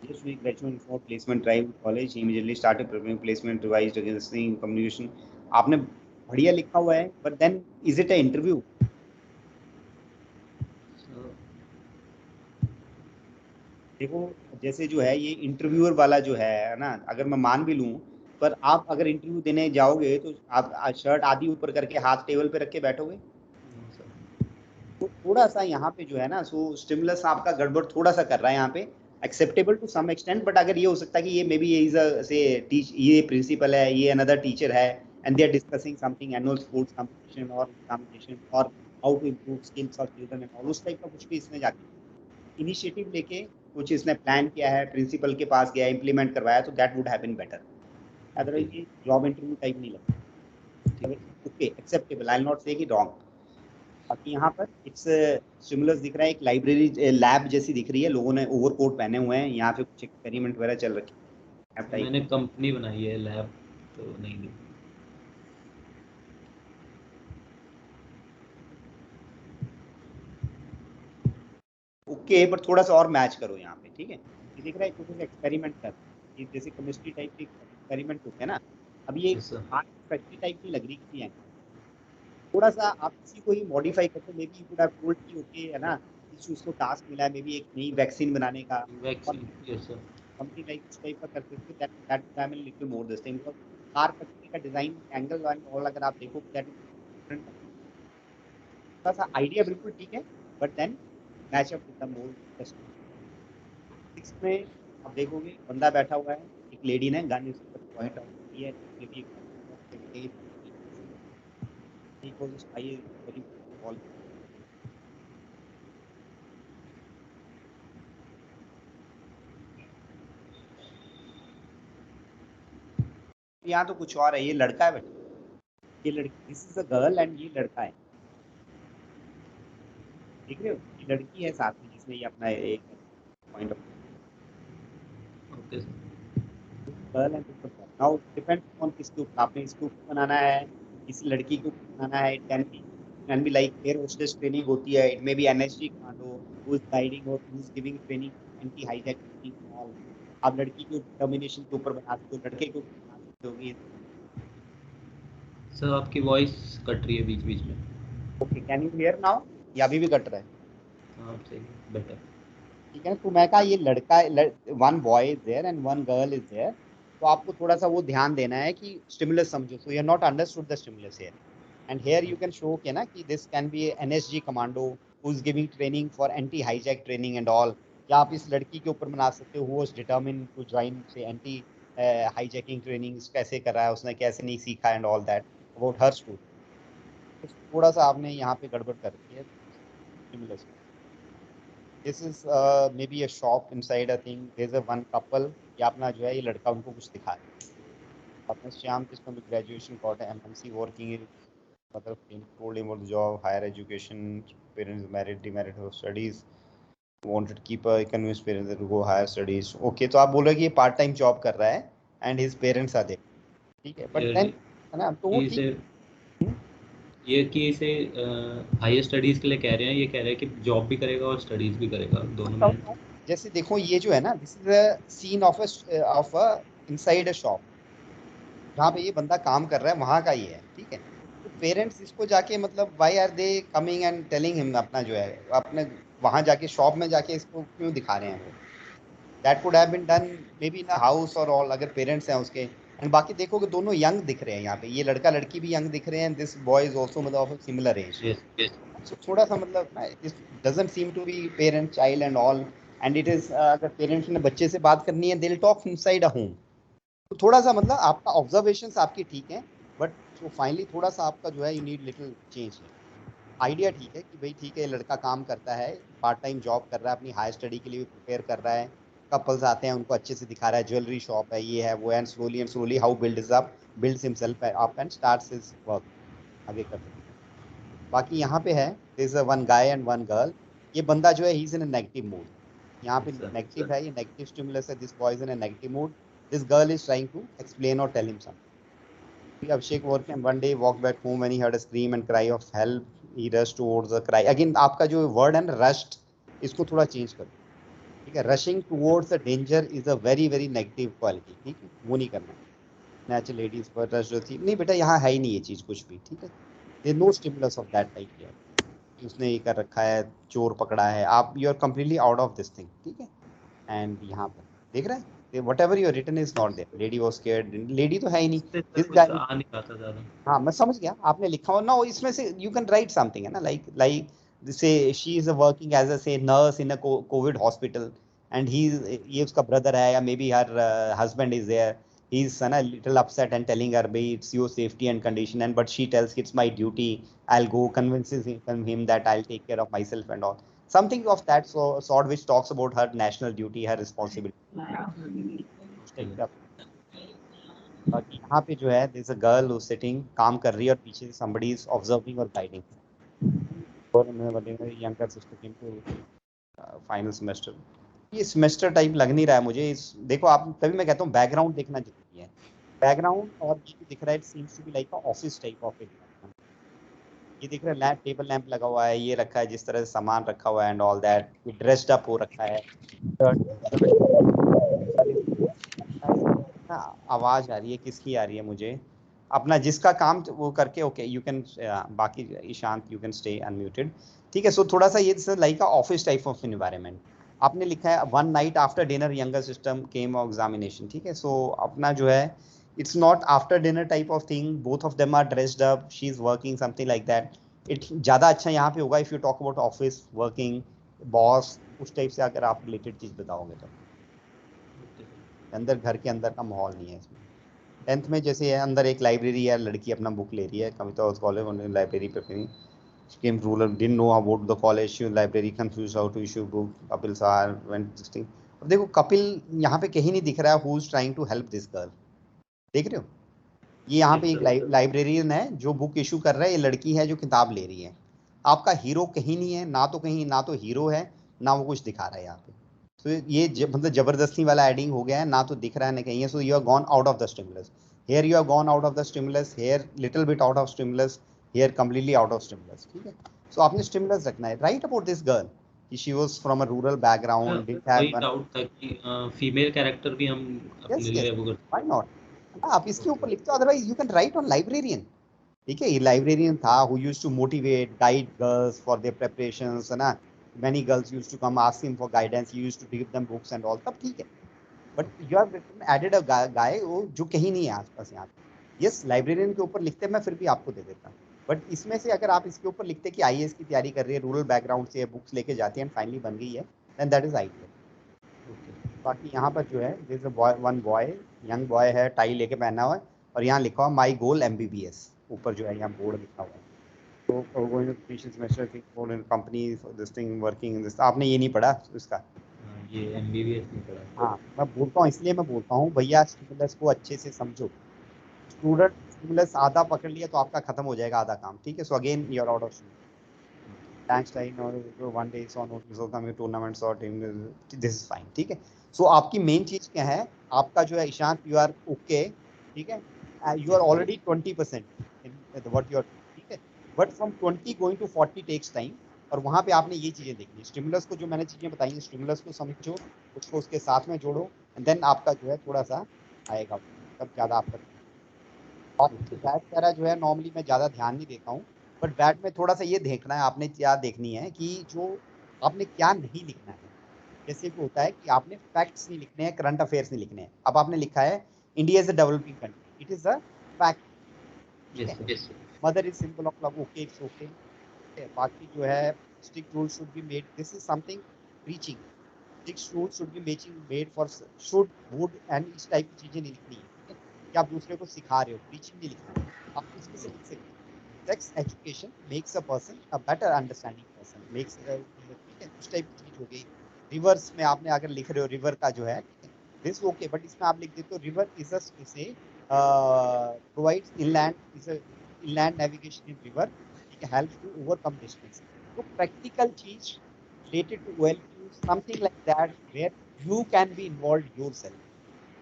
Yes, we graduated from placement drive college. He immediately started preparing placement, revised against the communication. आपने बढ़िया लिखा हुआ है, but then is it a interview? सो देखो, जैसे जो है ये इंटरव्यूअर वाला जो है ना, अगर मैं मान भी लूं, पर आप अगर इंटरव्यू देने जाओगे तो आप शर्ट आधी ऊपर करके हाथ टेबल पे रख के बैठोगे, तो थोड़ा सा यहाँ पे जो है ना, सो स्टिमुलस आपका गड़बड़ थोड़ा सा कर रहा है यहाँ पे, acceptable to some extent, but अगर ये हो सकता है कि ये मे बी ये प्रिंसिपल है, ये अनदर टीचर है, and they are discussing something, annual sports competition और एग्जामिनेशन और how to improve skills of children and all, उस टाइप का कुछ भी इसने जाके इनिशिएटिव लेके कुछ इसने प्लान किया है, प्रिंसिपल के पास गया, इम्प्लीमेंट करवाया, तो that would have been better. Otherwise ये जॉब इंटरव्यू टाइप नहीं लगता। Okay, acceptable, I will not say कि रॉन्ग। बाकी यहाँ पर इट्स स्टिमुलस दिख रहा है, एक लाइब्रेरी लैब जैसी दिख रही है, लोगों ने ओवरकोट पहने हुए हैं, यहाँ पे कुछ एक्सपेरिमेंट वगैरह चल रखे हैं। मैंने कंपनी बनाई है, लैब तो नहीं दी। ओके, पर थोड़ा सा और मैच करो यहाँ पे, ठीक है। ये दिख रहा है कुछ एक्सपेरिमेंट कर, ये जैसे केमिस्ट्री टाइप के एक्सपेरिमेंट होते हैं ना, अब ये Yes, sir. फैक्ट्री टाइप की लग रही किसी है, थोड़ा सा आप किसी को ही मॉडिफाई करते, may be you could have told कि ओके है ना, इसको टास्क मिला है, मे बी एक नई वैक्सीन बनाने का, Vaccine, yes, sir. Something like इस टाइप का कर सकते, that would have been little more this thing, because car factory का डिजाइन एंगल एंड ऑल अगर आप देखो दैट इज डिफरेंट, थोड़ा सा आइडिया बिल्कुल ठीक है, but then match up with the more test. 6 में आप देखोगे बंदा बैठा हुआ है, एक लेडी ने गन इसके ऊपर पॉइंट आउट की है, मे बी एक वाज आई वेरी बॉल। यहाँ तो कुछ और है, ये लड़का है बेटा, ये लड़की, this is a girl and ये लड़का है, देख रहे हो, ये लड़की है साथ में जिसने ये अपना एक point of Okay, sir. Girl and now depend on किसके ऊपर, आपने इसके ऊपर बनाना है, इस लड़की के ऊपर बनाना है, it can be like air hostess training होती है, it may be NSG commando who is guiding और who is giving training anti hijack training all. आप लड़की के डिटर्मिनेशन के ऊपर बना सकते हो, लड़के के ऊपर बना सकते हो, ये सर आपकी वॉइस कट रही है बीच बीच में। Okay, can you here now, या अभी भी कट रहा है? आप सही, बेटर। ठीक है, तो मैं कहा ये लड़का, one boy is there and one girl is there, तो आपको थोड़ा सा वो ध्यान देना है कि स्टिमुलस समझो, so you are not understood the stimulus here, and here you can show के ना कि this can be NSG commando who is giving training for anti hijack training and all, या आप इस लड़की के ऊपर बना सकते हो who was determined to join से एंटी हाईजैकिंग ट्रेनिंग, कैसे कर रहा है उसने, कैसे नहीं सीखा and all that about her story. थोड़ा सा आपने यहाँ पे गड़बड़ कर रखी है stimulus. This is maybe a shop inside a thing. There's a one couple. ये अपना जो है ये लड़का उनको कुछ दिखा रहा है। अपने श्याम जिसमें भी graduation got a MNC working in mother told him about the job, higher education, parents married, demarried her studies, wanted to keep a convinced parents to go higher studies. Okay, तो आप बोल रहे हो कि ये part time job कर रहा है and his parents are there. ठीक है, but then है ना, तो वो ये ठीक। ये कि इसे हायर स्टडीज़ के लिए कह रहे हैं, ये कह रहे हैं कि जॉब भी करेगा और स्टडीज़ भी करेगा, दोनों में। जैसे देखो ये जो है ना, this is a scene of a inside a shop, जहाँ पे ये बंदा काम कर रहा है वहां का ही है, ठीक है। तो पेरेंट्स इसको जाके मतलब why are they coming and telling him, अपना जो है अपने वहां जाके शॉप में जाके इसको क्यों दिखा रहे हैं वो, that could have been done maybe in a house और ऑल, अगर पेरेंट्स हैं उसके। एंड बाकी देखोगे दोनों यंग दिख रहे हैं यहाँ पे, ये लड़का लड़की भी यंग दिख रहे हैं, दिस बॉय इज आल्सो मतलब of similar age, yes yes. so थोड़ा सा मतलब ना, it doesn't seem to be parent child and all, and it is अगर पेरेंट्स ने बच्चे से बात करनी है, they will talk inside a home, तो थोड़ा सा मतलब आपका ऑब्जर्वेशंस आपकी ठीक है, बट जो फाइनली थोड़ा सा आपका जो है यू नीड लिटिल चेंज है। आइडिया ठीक है कि भाई ठीक है, लड़का काम करता है, पार्ट टाइम जॉब कर रहा है, अपनी हायर स्टडी के लिए भी प्रिपेयर कर रहा है, कपल्स आते हैं उनको अच्छे से दिखा रहा है, ज्वेलरी शॉप है, ये है वो है, and slowly how builds himself up and starts his work. आगे कर सकते हैं। बाकी यहाँ पे है this one guy and one girl. ये बंदा जो है he is in a negative mood, यहाँ पे अच्छा। नेगेटिव है, ये नेगेटिव स्टिमुलस है, this boy is in a negative mood, this girl is trying to explain और tell him something. Abhishek worked and one day walked back home when he heard a scream and cry of help. He rushed towards the cry. Again आपका जो word है ना rushed, इसको थोड़ा change करो, ठीक है। Rushing towards the danger is a very very negative quality, ठीक है, वो नहीं करना है। नेचुरल लेडीज पर रश जो थी, नहीं बेटा यहाँ है ही नहीं ये चीज कुछ भी, ठीक है। There no stimulus of that type here. उसने ये कर रखा है, चोर पकड़ा है, आप you are completely out of this thing, ठीक है। एंड यहाँ पर देख रहा है whatever your written is not there, lady was scared, lady तो है ही नहीं। इस पे सर दिस कुछ गाय, आ नहीं पाता ज्यादा। हाँ मैं समझ गया, आपने लिखा हो ना, इसमें से यू कैन राइट समथिंग है ना, like say she is working as a say nurse in a Covid hospital and he, ये उसका ब्रदर है या may be her husband is there, he is ना little upset and telling her भाई it's your safety and condition and but she tells it's my duty, I will go convinces him that I will take care of myself and all, something of that sort which talks about her national duty, her responsibility. बाकी यहाँ पे जो है this a girl sitting, काम कर रही है और पीछे somebody is observing और guiding, और younger sister came to final semester. ये सेमेस्टर टाइप लग नहीं रहा है मुझे इस, देखो आप तभी मैं कहता हूँ बैकग्राउंड देखना जरूरी है, बैकग्राउंड और ये दिख रहा है, seems to be like office type of environment. ये दिख रहा है लैप टेबल लैंप लगा हुआ है, ये रखा है जिस तरह से सामान रखा हुआ है and all that, dressed up हो रखा है। आवाज आ रही है, किसकी आ रही है मुझे, अपना जिसका काम वो करके, ओके यू कैन, बाकी Ishant you can stay unmuted, ठीक है। सो थोड़ा सा ये like office type of environment. आपने लिखा है one night after dinner younger system came examination, ठीक है। सो अपना जो है it's not after dinner type of thing, both of them are dressed up, she is working something like that. It ज़्यादा अच्छा यहाँ पे होगा if you talk about office working boss, उस टाइप से अगर आप रिलेटेड चीज़ बताओगे तो। अंदर घर के अंदर का माहौल नहीं है इसमें। 10th में जैसे है, अंदर एक लाइब्रेरी है, लड़की अपना बुक ले रही है, कविता कॉलेज लाइब्रेरी पे फिर came rural, didn't know about the college library, confused how to issue book, Kapil sir went this thing। और देखो कपिल यहाँ पे कहीं नहीं दिख रहा है who is trying to help this girl, देख रहे हो, ये यहाँ पे एक लाइब्रेरियन है जो बुक इशू कर रहा है, ये लड़की है जो किताब ले रही है। आपका हीरो कहीं नहीं है, ना तो कहीं, ना तो हीरो है ना वो कुछ दिखा रहा है यहाँ पे। तो ये मतलब जबरदस्ती वाला एडिंग हो गया है, ना तो दिख रहा है ना कहीं है। So you are gone out of the stimulus, here you are gone out of the stimulus, here little bit out of stimulus, here completely out of stimulus, ठीक है। सो आपने स्टिमुलस रखना है, राइट अबाउट दिस गर्ल कि she was from a rural background, didn't वही have, doubt था कि female character भी हम अपने यस लिए यस वो कर व्हाई सकते नॉट, आप इसके ऊपर लिखते हो, otherwise you can write on librarian, ठीक है। ये लाइब्रेरियन था who used to motivate guide girls for their preparations, है ना, many girls used to come ask him for guidance, he used to give them books and all, तब ठीक है। But you have added a guy वो जो कहीं नहीं है आसपास यहाँ पे। यस लाइब्रेरियन के ऊपर लिखते मैं फिर भी आपको दे देता, बट इसमें से अगर आप इसके ऊपर लिखते कि आईएएस की तैयारी कर रही है, रूरल बैकग्राउंड से बुक्स लेके जाती है एंड फाइनली बन गई है, देन दैट इज आइडियल। बाकी यहाँ पर जो है this boy, one boy, young boy है, टाई लेके पहना हुआ है और यहाँ लिखा हुआ माई गोल एमबीबीएस, ऊपर जो है यहाँ बोर्ड लिखा हुआ है। तो going to finish semester think for in company this thing working in this, आपने ये नहीं पढ़ा इसका। हैं। ये एमबीबीएस में पढ़ा। हाँ मैं बोलता हूँ, इसलिए मैं बोलता हूँ भैया स्टिमुलस को अच्छे से समझो। स्टूडेंट स्टिमुलस आधा पकड़ लिया तो आपका खत्म हो जाएगा आधा काम, ठीक है। So again you are out of thanks time और one day on notice of coming tournaments और टीम, दिस इज फाइन, ठीक है। सो आपकी मेन चीज क्या है, आपका जो है ईशांत, यू आर ओके, ठीक है, you are already 20% in what you are, ठीक है। But from 20 going to 40 takes time, और वहां पे आपने ये चीजें देखनी है, स्टिमुलस को जो मैंने चीजें बताई, स्टिमुलस को समझो, उसको उसके साथ में जोड़ो, एंड देन आपका जो है थोड़ा सा आएगा, तब ज्यादा आपका। बाकी बैट वगैरह जो है नॉर्मली मैं ज़्यादा ध्यान नहीं देता हूँ, बट बैट में थोड़ा सा ये देखना है आपने, क्या देखनी है कि जो आपने क्या नहीं लिखना है। जैसे कि होता है कि आपने फैक्ट्स नहीं लिखने हैं, करंट अफेयर्स नहीं लिखने हैं। अब आपने लिखा है India is a developing country, it is a fact, ठीक है। Yes mother is symbol of love, okay it's okay. बाकी जो है strict rule should be made, this is something preaching, strict rule should be made for, should, would and इस type की चीजें नहीं लिखनी है, ठीक है। कि आप दूसरे को सिखा रहे हो, प्रीचिंग नहीं लिखना है। आप इसमें से लिख सकते हो sex education makes a person a better understanding person, makes, ठीक है, उस टाइप की चीज हो गई। रिवर्स में आपने अगर लिख रहे हो रिवर का जो है, दिस ओके, बट इसमें आप लिख देते हो रिवर इज अ से provides inland, is a inland navigation in river, ठीक है, helps to overcome distance. तो practical चीज related to OLQ, something like that where you can be involved yourself,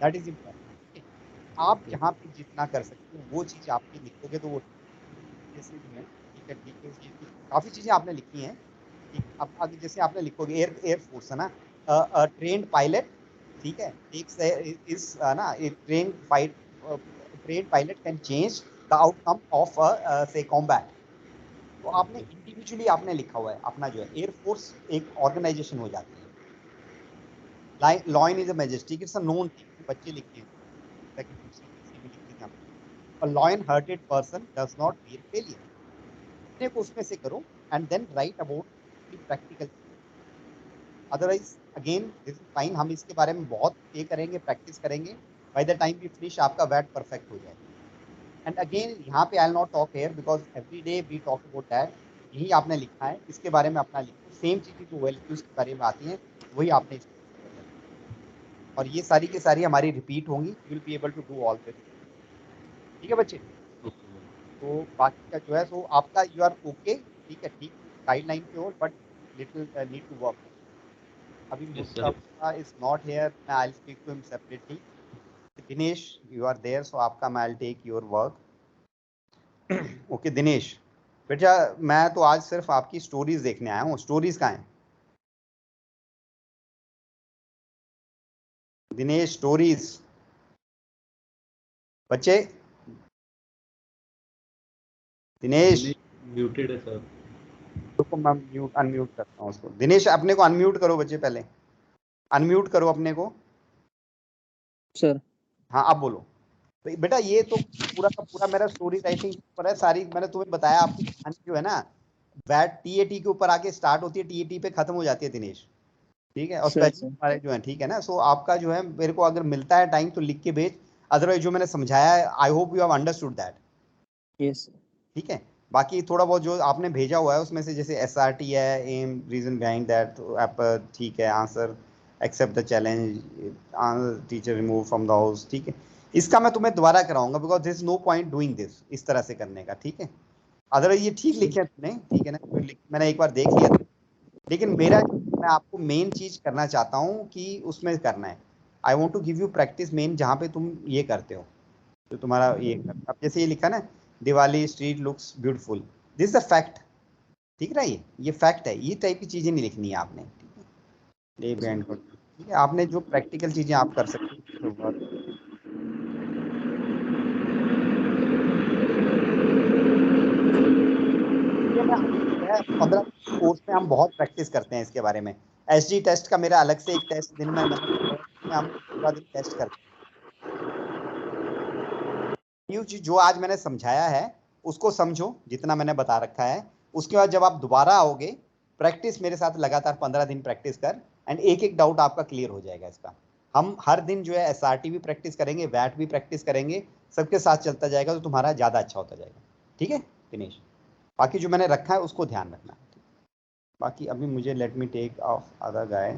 that is important. ठीक है, आप यहाँ पे जितना कर सकते हो वो चीज आपकी लिखोगे तो वो जैसे जो है, ठीक है, ठीक है, ये काफी चीजें आपने लिखी हैं, ठीक, अब आगे जैसे आपने लिखोगे एयरफोर्स है ना, ट्रेन्ड पायलट, ठीक है, एक इस ना trained pilot can change the outcome of से कॉम्बैट. तो आपने इंडिविजुअली आपने लिखा हुआ है अपना जो है, एयरफोर्स एक ऑर्गेनाइजेशन हो जाती है. Lion is a majestic, it's a known thing, बच्चे लिखते हैं a lion hearted person does not fear failure. अपने को उसमें से करो and then write about the practical. Otherwise again this is fine, हम इसके बारे में बहुत ये करेंगे, प्रैक्टिस करेंगे, by the time we finish आपका वैट परफेक्ट हो जाएगा. And again यहाँ पे I'll not talk here because every day we talk about that. यही आपने लिखा है, इसके बारे में अपना लिखो, सेम चीज़ें जो OLQs के बारे में आती हैं वही आपने, और ये सारी की सारी हमारी रिपीट होंगी. You will be able to do all this. ठीक है बच्चे, तो बाकी का जो है सो आपका यू आर ओके, ठीक है, ठीक गाइडलाइन पे हो, but little need to work. अभी Mustafa is not here, I will speak to him separately. Dinesh you are there, so आपका मैं I will take your work. Okay Dinesh बेटा, मैं तो आज सिर्फ आपकी स्टोरीज देखने आया हूँ. स्टोरीज कहाँ हैं दिनेश? स्टोरीज बच्चे, दिनेश म्यूटेड है सर. रुको मैं अनम्यूट करता हूँ उसको. दिनेश अपने को अनम्यूट करो बच्चे, पहले अनम्यूट करो अपने को. सर हाँ अब बोलो. तो बेटा ये तो पूरा का पूरा मेरा स्टोरी राइटिंग पर है सारी. मैंने तुम्हें बताया आपकी कहानी जो है ना वैट टीएटी के ऊपर आके स्टार्ट होती है, टीएटी पे खत्म हो जाती है दिनेश, ठीक है, और स्पेशल हमारे जो है, ठीक है ना. सो आपका जो है मेरे को अगर मिलता है टाइम तो लिख के भेज, अदरवाइज जो मैंने समझाया है I hope you have understood that. Yes ठीक है, बाकी थोड़ा बहुत जो आपने भेजा हुआ है उसमें से जैसे एसआरटी है, एम, रीजन बिहाइंड दैट, आप ठीक है, answer, accept the challenge, teacher remove from the house, ठीक है, इसका मैं तुम्हें दोबारा कराऊंगा because this no point doing this इस तरह से करने का. ठीक है, अदरवाइज ये ठीक लिखे तुमने, ठीक है ना, मैंने एक बार देख लिया था, लेकिन मेरा मैं आपको मेन चीज करना चाहता हूँ कि उसमें करना है. I want to give you practice मेन जहाँ पे तुम ये करते हो, तो तुम्हारा ये अब जैसे ये लिखा ना, Diwali street looks beautiful, this is a fact, ठीक है, ये फैक्ट है, ये टाइप की चीजें नहीं लिखनी है आपने. ठीक है, ठीक है, आपने जो प्रैक्टिकल चीजें आप कर सकते हो. है 15 कोर्स में हम बहुत प्रैक्टिस करते हैं इसके बारे में. एसजी टेस्ट का मेरा अलग से एक टेस्ट दिन में हम पूरा दिन टेस्ट करते हैं. जो आज मैंने समझाया है उसको समझो जितना मैंने बता रखा है. उसके बाद जब आप दोबारा आओगे, प्रैक्टिस मेरे साथ लगातार 15 दिन प्रैक्टिस कर, एंड एक एक डाउट आपका क्लियर हो जाएगा इसका. हम हर दिन जो है एसआरटी भी प्रैक्टिस करेंगे, वैट भी प्रैक्टिस करेंगे, सबके साथ चलता जाएगा तो तुम्हारा ज़्यादा अच्छा होता जाएगा. ठीक है दिनेश, बाकी जो मैंने रखा है उसको ध्यान रखना. बाकी अभी मुझे let me take of other guy.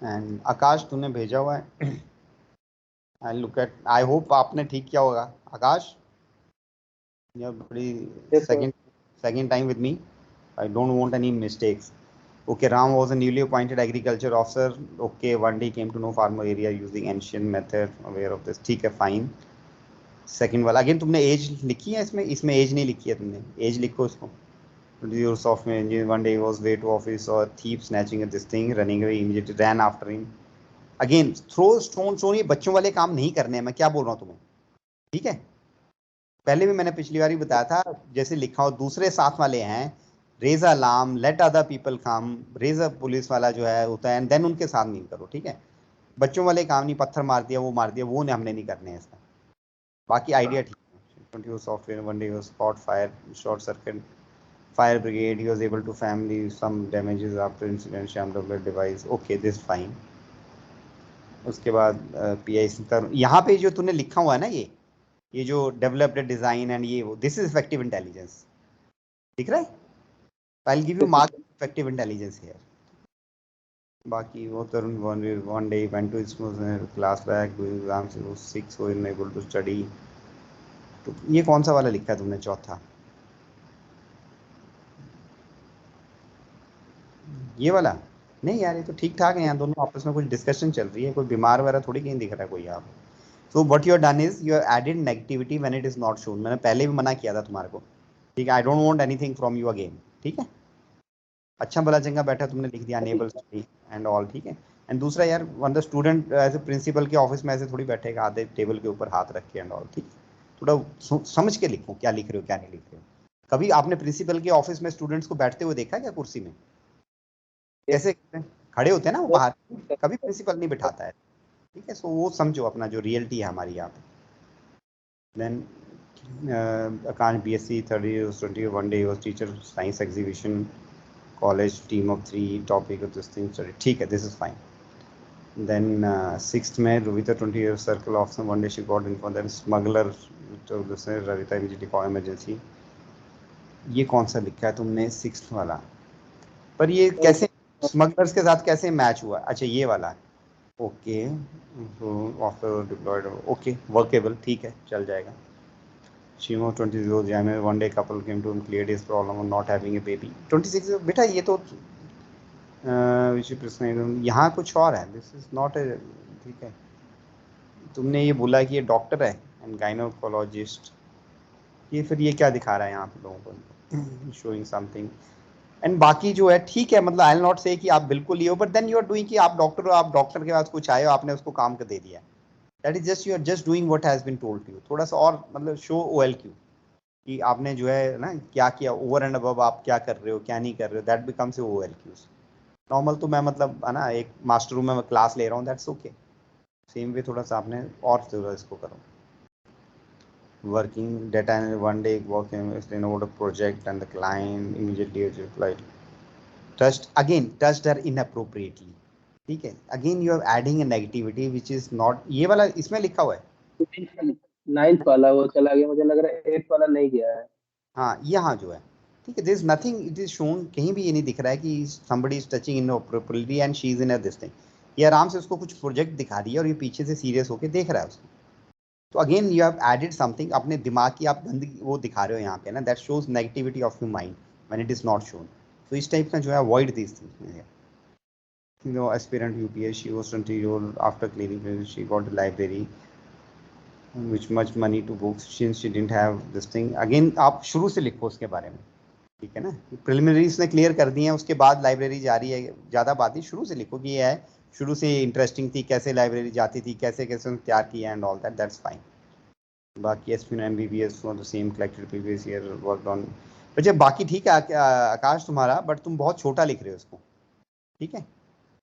And Akash तूने भेजा हुआ है, I look at, I hope आपने ठीक किया होगा. आकाश यू आर बड़ी second time with me, I don't want any mistakes. Okay, Ram was a newly appointed agriculture officer. Okay, one day came to know farmer area using ancient method. Aware of this. ठीक है, fine. Second वाला again तुमने as लिखी है इसमें? इसमें as नहीं लिखी है तुमने, एज लिखो इसको. Software engineer, one day he was way to office, saw a thief snatching at this thing, running away, immediately ran after him. Again, throw stone, ये बच्चों वाले काम नहीं करने हैं, मैं क्या बोल रहा हूँ तुम्हें, ठीक है. पहले भी मैंने पिछली बार ही बताया था, जैसे लिखा हो दूसरे साथ वाले हैं, raise alarm, let other people come, raise a police वाला जो है होता है, एंड देन उनके साथ नहीं करो. ठीक है, बच्चों वाले काम नहीं, पत्थर मार दिया, वो मार दिया, वो हमने नहीं करने हैं इसका. बाकी आइडिया ठीक है. Software, one day spot fire, short circuit, fire brigade, he was able to family some damages after incident, Shyam developed device. Okay, this fine. उसके बाद PIC कर, यहाँ पे जो तूने लिखा हुआ है ना, ये जो डेवलप्ड डिजाइन एंड ये वो, दिस इज इफेक्टिव इंटेलिजेंस, दिख रहा है. I will give you mark effective intelligence here. बाकी वो Tarun one day went to class back doing exams, he was sick so unable to study. तो ये कौन सा वाला लिखा है तुमने चौथा? ये वाला? नहीं यार, ये तो ठीक ठाक है, यहाँ दोनों आपस में कुछ डिस्कशन चल रही है, कोई बीमार वगैरह थोड़ी कहीं दिख रहा है कोई यहाँ। So what you are done is you are added negativity when it is not shown. मैंने पहले भी मना किया था तुम्हारे को, ठीक है? आई don't want anything from you again, ठीक है? अच्छा भला चंगा बैठा तुमने लिख दिया अनेबल स्टडी एंड ऑल, ठीक है? एंड दूसरा यार, वन द स्टूडेंट ऐसे प्रिंसिपल के ऑफिस में ऐसे थोड़ी बैठेगा आधे टेबल के ऊपर हाथ रख के एंड ऑल, ठीक है? थोड़ा समझ के लिखो क्या लिख रहे हो क्या नहीं लिख रहे हो। कभी आपने प्रिंसिपल के ऑफिस में स्टूडेंट्स को बैठते हुए देखा है क्या कुर्सी में? कैसे खड़े होते हैं ना वो बाहर, कभी प्रिंसिपल नहीं बिठाता है, ठीक है? सो वो समझो अपना जो रियलिटी है हमारी यहाँ पे। Then Akansh BSc 30 years 20 one day he was teacher science exhibition college team of 3 topic of this thing study, ठीक है? this is fine. Then 6th में Ravita 20 years circle of some one day she got info then smuggler तो दूसरे Ravita immediately call emergency। ये कौन सा लिखा है तुमने 6th वाला? पर ये कैसे स्मगलर्स के साथ कैसे मैच हुआ? अच्छा ये वाला है, okay. Offer deployed, okay workable, ठीक है चल जाएगा। Shimo 26 January one day couple came to him cleared his problem of not having a baby। 26 बेटा ये तो विषय प्रश्न यहाँ कुछ और है, दिस इज नॉट ए, ठीक है? तुमने ये बोला कि ये डॉक्टर है एंड गायनोकोलॉजिस्ट, ये फिर ये क्या दिखा रहा है यहाँ पे लोगों को? शोइंग समथिंग एंड बाकी जो है ठीक है, मतलब आई विल नॉट से कि आप बिल्कुल ही हो, but then you are doing कि आप डॉक्टर हो, आप डॉक्टर के पास कुछ आए हो, आपने उसको काम कर दे दिया, that is just you are just doing what has been told to you. थोड़ा सा और मतलब शो OLQ कि आपने जो है ना क्या किया, ओवर एंड अबव आप क्या कर रहे हो क्या नहीं कर रहे हो, दैट बिकम्स OLQs। नॉर्मल तो मैं मतलब है ना एक मास्टर रूम में मैं क्लास ले रहा हूँ, दैट्स ओके। सेम वे थोड़ा सा आपने और थोड़ा इसको करो। Working data and one day working explain about a project and the client immediately replied touched her inappropriately, ठीक है? Again you are adding a negativity which is not, ये वाला इसमें लिखा हुआ है 9th वाला वो चला गया, मुझे लग रहा है 8th वाला नहीं गया है। हाँ यहाँ जो है, ठीक है? There is nothing, it is shown, कहीं भी ये नहीं दिख रहा है कि somebody is touching inappropriately and she is in a this thing। ये आराम से उसको कुछ प्रोजेक्ट दिखा रही है और ये पीछे से सीरियस होके देख रहा है उसको। तो again you have added something, अपने दिमाग की आप गंदगी वो दिखा रहे हो यहाँ पे ना, that shows negativity of your mind when it is not shown. तो इस टाइप का जो है avoid this things. You know, aspirant UPS, she was 20 years old after clearing, she got a library which much money to books since she didn't have this thing। Again आप शुरू से लिखो उसके बारे में, ठीक है ना? प्रिलिमिनरीज ने क्लियर कर दी है, उसके बाद लाइब्रेरी जा रही है, ज़्यादा बात ही शुरू से लिखो कि ये है शुरू से इंटरेस्टिंग थी, कैसे लाइब्रेरी जाती थी, कैसे कैसे उन्होंने तैयार किया and all that, that's fine. बाकी MBBS for the same collected previous year worked on. बच्चे बाकी ठीक है आकाश तुम्हारा, बट तुम बहुत छोटा लिख रहे हो उसको, ठीक है?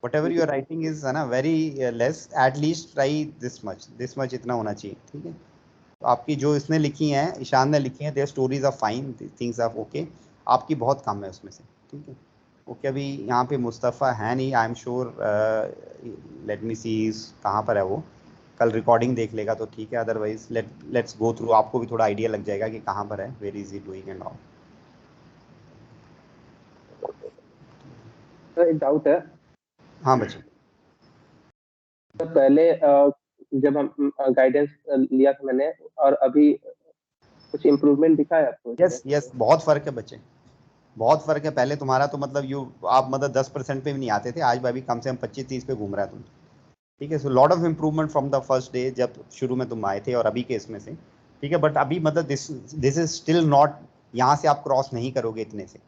whatever you are writing is है ना very less, at least try this much इतना होना चाहिए, ठीक है? तो आपकी जो इसने लिखी हैं, ईशान ने लिखी हैं, their stories are fine, things are okay, आपकी बहुत कम है उसमें से, ठीक है? ओके अभी यहाँ पे मुस्तफ़ा है नहीं, I am sure, let me see कहाँ पर है वो, कल रिकॉर्डिंग देख लेगा तो ठीक है, अदरवाइज लेट्स गो थ्रू, आपको भी थोड़ा आइडिया लग जाएगा कि कहाँ पर है, where is he doing and all. एक डाउट है, हाँ बच्चे, तो पहले जब हम गाइडेंस लिया था मैंने, और अभी कुछ इम्प्रूवमेंट दिखा है आपको? यस बहुत फर्क है बच्चे, बहुत फर्क है। पहले तुम्हारा तो मतलब आप मतलब 10% पे भी नहीं आते थे, आज अभी कम से कम 25-30 पे घूम रहा है तुम, ठीक है? So lot of improvement from the first day जब शुरू में तुम आए थे और अभी के इसमें से, ठीक है? बट अभी मतलब दिस इज स्टिल नॉट, यहाँ से आप क्रॉस नहीं करोगे इतने से,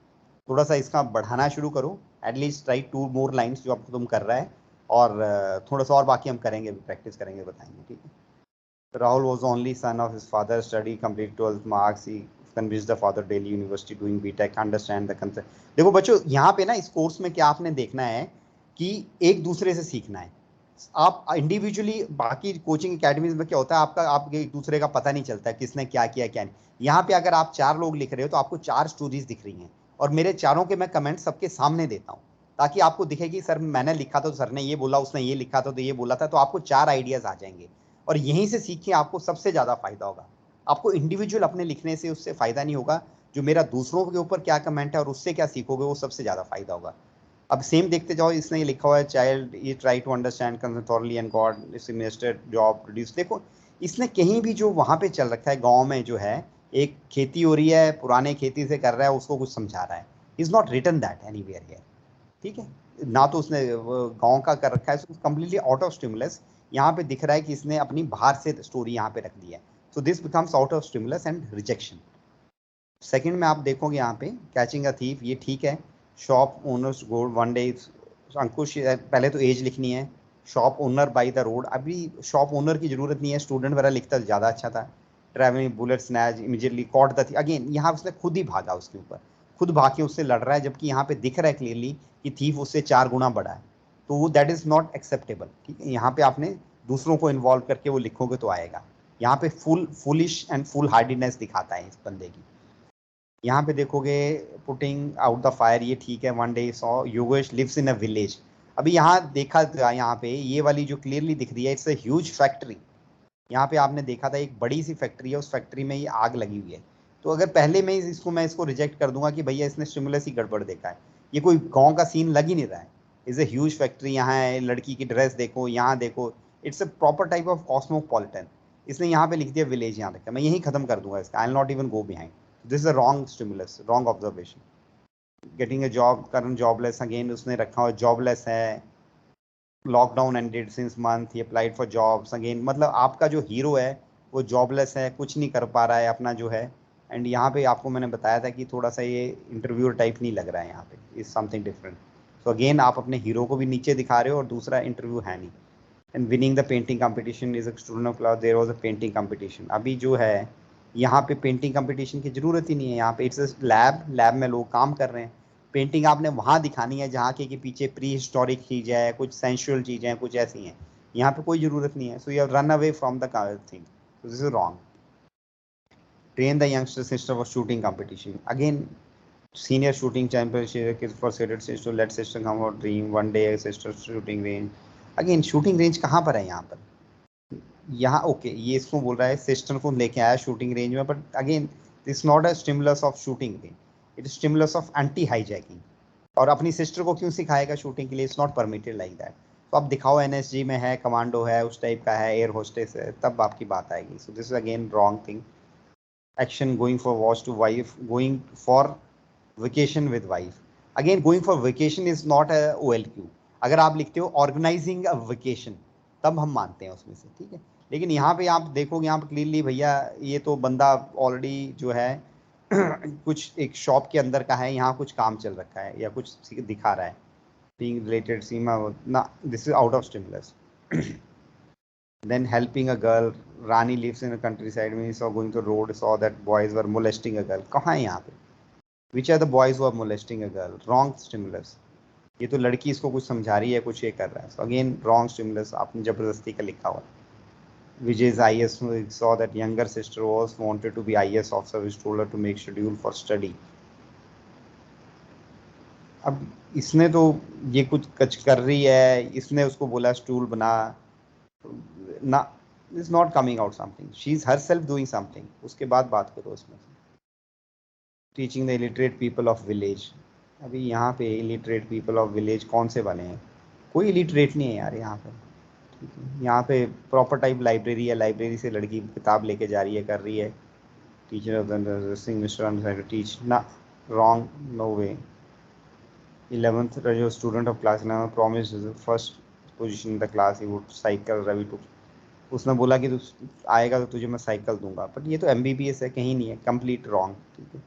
थोड़ा सा इसका बढ़ाना शुरू करो, एटलीस्ट राइट 2 more लाइन्स जो अब तुम कर रहा है, और थोड़ा सा और बाकी हम करेंगे, प्रैक्टिस करेंगे, बताएंगे, ठीक है? Rahul was only son of his father, study complete 12th marks, he convinced the father Delhi University doing BTech, understand the concept। देखो बच्चों यहाँ पे ना इस कोर्स में क्या आपने देखना है कि एक दूसरे से सीखना है। आप इंडिविजुअली, बाकी कोचिंग एकेडमीज में क्या होता है, आपके एक दूसरे का पता नहीं चलता है किसने क्या किया क्या नहीं। यहाँ पे अगर आप 4 लोग लिख रहे हो तो आपको 4 स्टोरीज दिख रही हैं, और मेरे चारों के मैं कमेंट सबके सामने देता हूँ, ताकि आपको दिखे कि सर मैंने लिखा था तो सर ने ये बोला, उसने ये लिखा था तो ये बोला था, तो आपको 4 आइडियाज आ जाएंगे, और यहीं से सीखिए, आपको सबसे ज़्यादा फायदा होगा। आपको इंडिविजुअल अपने लिखने से उससे फ़ायदा नहीं होगा, जो मेरा दूसरों के ऊपर क्या कमेंट है और उससे क्या सीखोगे, वो सबसे ज़्यादा फायदा होगा। अब सेम देखते जाओ, इसने ये लिखा हुआ है चाइल्ड ये try to understand thoroughly and god minister job produce. देखो इसने कहीं भी जो वहां पे चल रखा है गांव में जो है एक खेती हो रही है, पुराने खेती से कर रहा है, उसको कुछ समझा रहा है, is not written that anywhere here, ठीक है। ना तो उसने गांव का कर रखा है, कंप्लीटली आउट ऑफ स्टिमुलस। यहाँ पे दिख रहा है कि इसने अपनी बाहर से स्टोरी यहाँ पे रख दी है, so this becomes out of stimulus and rejection. Second में आप देखोगे यहाँ पे कैचिंग अ थीफ, ये ठीक है। Shop owners gold one day, Ankush पहले तो एज लिखनी है। Shop owner by the road, अभी शॉप ओनर की जरूरत नहीं है, स्टूडेंट वगैरह लिखता ज़्यादा अच्छा था। Travelling bullet snatch immediately caught the, again यहाँ उसने खुद ही भागा उसके ऊपर, खुद भाग के उससे लड़ रहा है, जबकि यहाँ पे दिख रहा है क्लियरली कि थीफ उससे 4 गुना बड़ा है, तो वो दैट इज नॉट एक्सेप्टेबल, ठीक है। यहाँ पे आपने दूसरों को इन्वॉल्व करके वो लिखोगे तो आएगा। यहाँ पे फुलिश एंड फुल हार्डिनेस दिखाता है इस बंदे की। यहाँ पे देखोगे पुटिंग आउट द फायर, ये ठीक है। One day saw Yogesh lives in a village, अभी यहाँ देखा था, यहाँ पे ये वाली जो क्लियरली दिख रही है, इट्स अ ह्यूज फैक्ट्री। यहाँ पे आपने देखा था एक बड़ी सी फैक्ट्री है, उस फैक्ट्री में ये आग लगी हुई है। तो अगर पहले में मैं इसको रिजेक्ट कर दूंगा कि भैया इसने स्टिमुलस ही गड़बड़ देखा है, ये कोई गांव का सीन लग ही नहीं रहा है। इज ए ह्यूज फैक्ट्री, यहाँ है, लड़की की ड्रेस देखो, यहाँ देखो, it's a proper type of cosmopolitan. इसने यहाँ पे लिख दिया विलेज, यहाँ देखा, मैं यही खत्म कर दूंगा इसका, आई will not even go behind, this is a wrong stimulus, wrong observation. Getting a job, current jobless, again उसने रखा हुआ जॉबलेस है। Lockdown ended since month, he applied for jobs, again मतलब आपका जो हीरो है वो जॉबलेस है, कुछ नहीं कर पा रहा है अपना जो है। एंड यहाँ पे आपको मैंने बताया था कि थोड़ा सा ये इंटरव्यूअर टाइप नहीं लग रहा है, यहाँ पे is something different. So again आप अपने हीरो को भी नीचे दिखा रहे हो और दूसरा इंटरव्यू है नहीं। And winning the painting competition is a student of class, there was a painting competition, अभी जो है यहाँ पे पेंटिंग कंपटीशन की जरूरत ही नहीं है। यहाँ पे इट्स अ लैब में लोग काम कर रहे हैं। पेंटिंग आपने वहां दिखानी है जहाँ के पीछे प्री हिस्टोरिक चीजें है, कुछ सेंशुअल चीजें हैं, कुछ ऐसी हैं। यहाँ पे कोई जरूरत नहीं है, so you run away from the thing, so this is wrong. Train the youngster sister for shooting competition, again senior shooting championship is for sister sister, let sister come out dream one day sister shooting range, again shooting range कहाँ पर है यहाँ पर, यहाँ okay ये इसको बोल रहा है सिस्टर को लेके आया शूटिंग रेंज में, but again this not a stimulus of shooting range, it is stimulus of anti hijacking. और अपनी सिस्टर को क्यों सिखाएगा शूटिंग के लिए, it's not permitted like that. तो आप दिखाओ एनएसजी में है, कमांडो है, उस टाइप का है, एयर होस्टेस है, तब आपकी बात आएगी। So this is again wrong thing. Action going for watch to wife, going for vacation with wife, again going for vacation is not a OLQ। अगर आप लिखते हो ऑर्गेनाइजिंग अ वेकेशन तब हम मानते हैं उसमें से, ठीक है। लेकिन यहाँ पे आप देखोगे, यहाँ पे क्लियरली भैया ये तो बंदा ऑलरेडी जो है कुछ एक शॉप के अंदर का है, यहाँ कुछ काम चल रखा है या कुछ दिखा रहा है, being related सीमा ना, this is out of stimulus. Then helping a girl, Rani lives in a countryside, when he saw going to road, saw that boys were molesting a girl, कहाँ है यहाँ पे, which are the boys who are molesting a girl, wrong stimulus। ये तो लड़की इसको कुछ समझा रही है, कुछ ये कर रहा है, so again wrong stimulus, आपने जबरदस्ती का लिखा हुआ। Vijay's IS saw that younger sister was wanted to be IS officer, which told her to make schedule for study। अब इसने तो ये कुछ कच कर रही है, इसने उसको बोला स्टूल बना ना, is not coming out something, she is herself doing something, उसके बाद बात करो उसमें। Teaching the illiterate people of village, अभी यहाँ पे इलिटरेट पीपल ऑफ विलेज कौन से बने हैं, कोई इलिटरेट नहीं है यार यहाँ पे, ठीक है। यहाँ पे प्रॉपर टाइप लाइब्रेरी है, लाइब्रेरी से लड़की किताब लेके जा रही है, कर रही है। Teacher of the sing mister teach ना, रॉन्ग, नो वे। 11th जो student of class 11 promise first position in the class, he would cycle Ravi too, उसने बोला कि तू आएगा तो तुझे मैं साइकिल दूंगा, बट ये तो MBBS है, कहीं नहीं है, कंप्लीट रॉन्ग, ठीक है।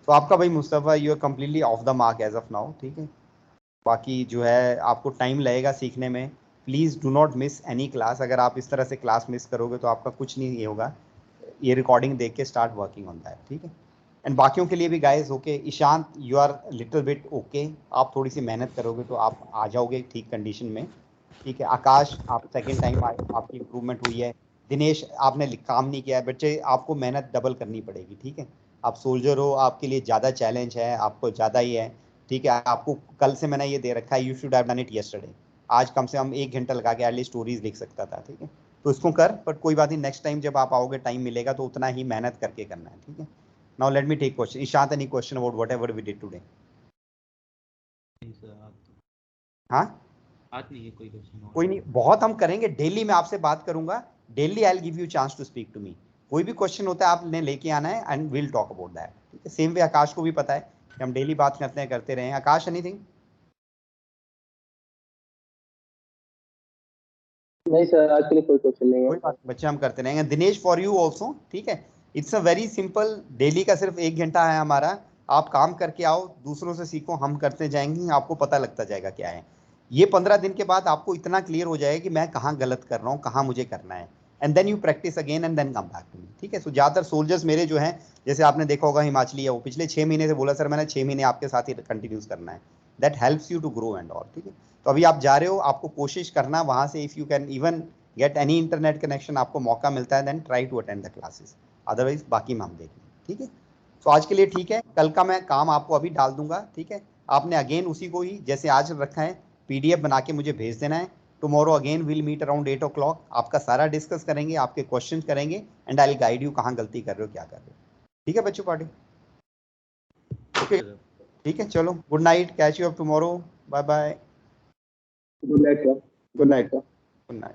तो आपका भाई Mustafa, you are completely off the mark as of now, ठीक है। बाकी जो है आपको टाइम लगेगा सीखने में, please do not miss any class, अगर आप इस तरह से क्लास मिस करोगे तो आपका कुछ नहीं ये होगा, ये रिकॉर्डिंग देख के स्टार्ट वर्किंग ऑन दैट, ठीक है। एंड बाकियों के लिए भी guys, okay Ishant you are little bit okay, आप थोड़ी सी मेहनत करोगे तो आप आ जाओगे ठीक कंडीशन में, ठीक है। आकाश आप सेकंड टाइम आए, आपकी इंप्रूवमेंट हुई है। दिनेश आपने काम नहीं किया है, बच्चे आपको मेहनत डबल करनी पड़ेगी, ठीक है। आप सोल्जर हो, आपके लिए ज़्यादा चैलेंज है, आपको ज़्यादा ही है, ठीक है। आपको कल से मैंने ये दे रखा है, you should have done it yesterday, आज कम से कम 1 घंटा लगा के एटलीस्ट स्टोरीज लिख सकता था, ठीक है। तो इसको कर, बट कोई बात नहीं, नेक्स्ट टाइम जब आप आओगे टाइम मिलेगा तो उतना ही मेहनत करके करना है, ठीक है। Now let me take question. Ishant, any question about whatever we did today? नहीं सर, हाँ आज नहीं है कोई क्वेश्चन। कोई नहीं, बहुत हम करेंगे, डेली मैं आपसे बात करूंगा, daily I will give you chance to speak to me. कोई भी क्वेश्चन होता है आपने लेके आना है and will talk about that, ठीक है। सेम वे आकाश को भी पता है कि हम डेली बात करते हैं, करते रहे। आकाश एनीथिंग? नहीं सर, आज के लिए कोई क्वेश्चन नहीं कोई है। बात, बच्चे हम करते रहेंगे। दिनेश फॉर यू ऑल्सो, ठीक है। It's a very simple, daily का सिर्फ 1 घंटा है हमारा। आप काम करके आओ, दूसरों से सीखो, हम करते जाएंगे, आपको पता लगता जाएगा क्या है। ये 15 दिन के बाद आपको इतना क्लियर हो जाएगा कि मैं कहाँ गलत कर रहा हूँ, कहाँ मुझे करना है, and then you practice again and then come back to me, ठीक है। सो ज्यादातर सोल्जर्स मेरे जो हैं, जैसे आपने देखा होगा हिमाचली है, वो पिछले 6 महीने से बोला सर मैंने 6 महीने आपके साथ ही कंटिन्यूस करना है। That helps you to grow and all, ठीक है। तो अभी आप जा रहे हो, आपको कोशिश करना वहां से, if you can even get any internet connection, आपको मौका मिलता है, then try to attend the classes, otherwise बाकी में हम देखेंगे, ठीक है। तो आज के लिए ठीक है, कल का मैं काम आपको अभी डाल दूंगा, ठीक है। आपने अगेन उसी को ही जैसे आज रखा है, पीडीएफ बना के मुझे भेज देना है। Tomorrow again will meet around 8 o'clock, आपका सारा डिस्कस करेंगे, आपके क्वेश्चन करेंगे, and I will guide you कहाँ गलती कर रहे हो, क्या कर रहे हो, ठीक है बच्चों। पार्टी ओके, ठीक है, चलो good night, catch you up tomorrow, bye bye, good night sir. Good night, good night.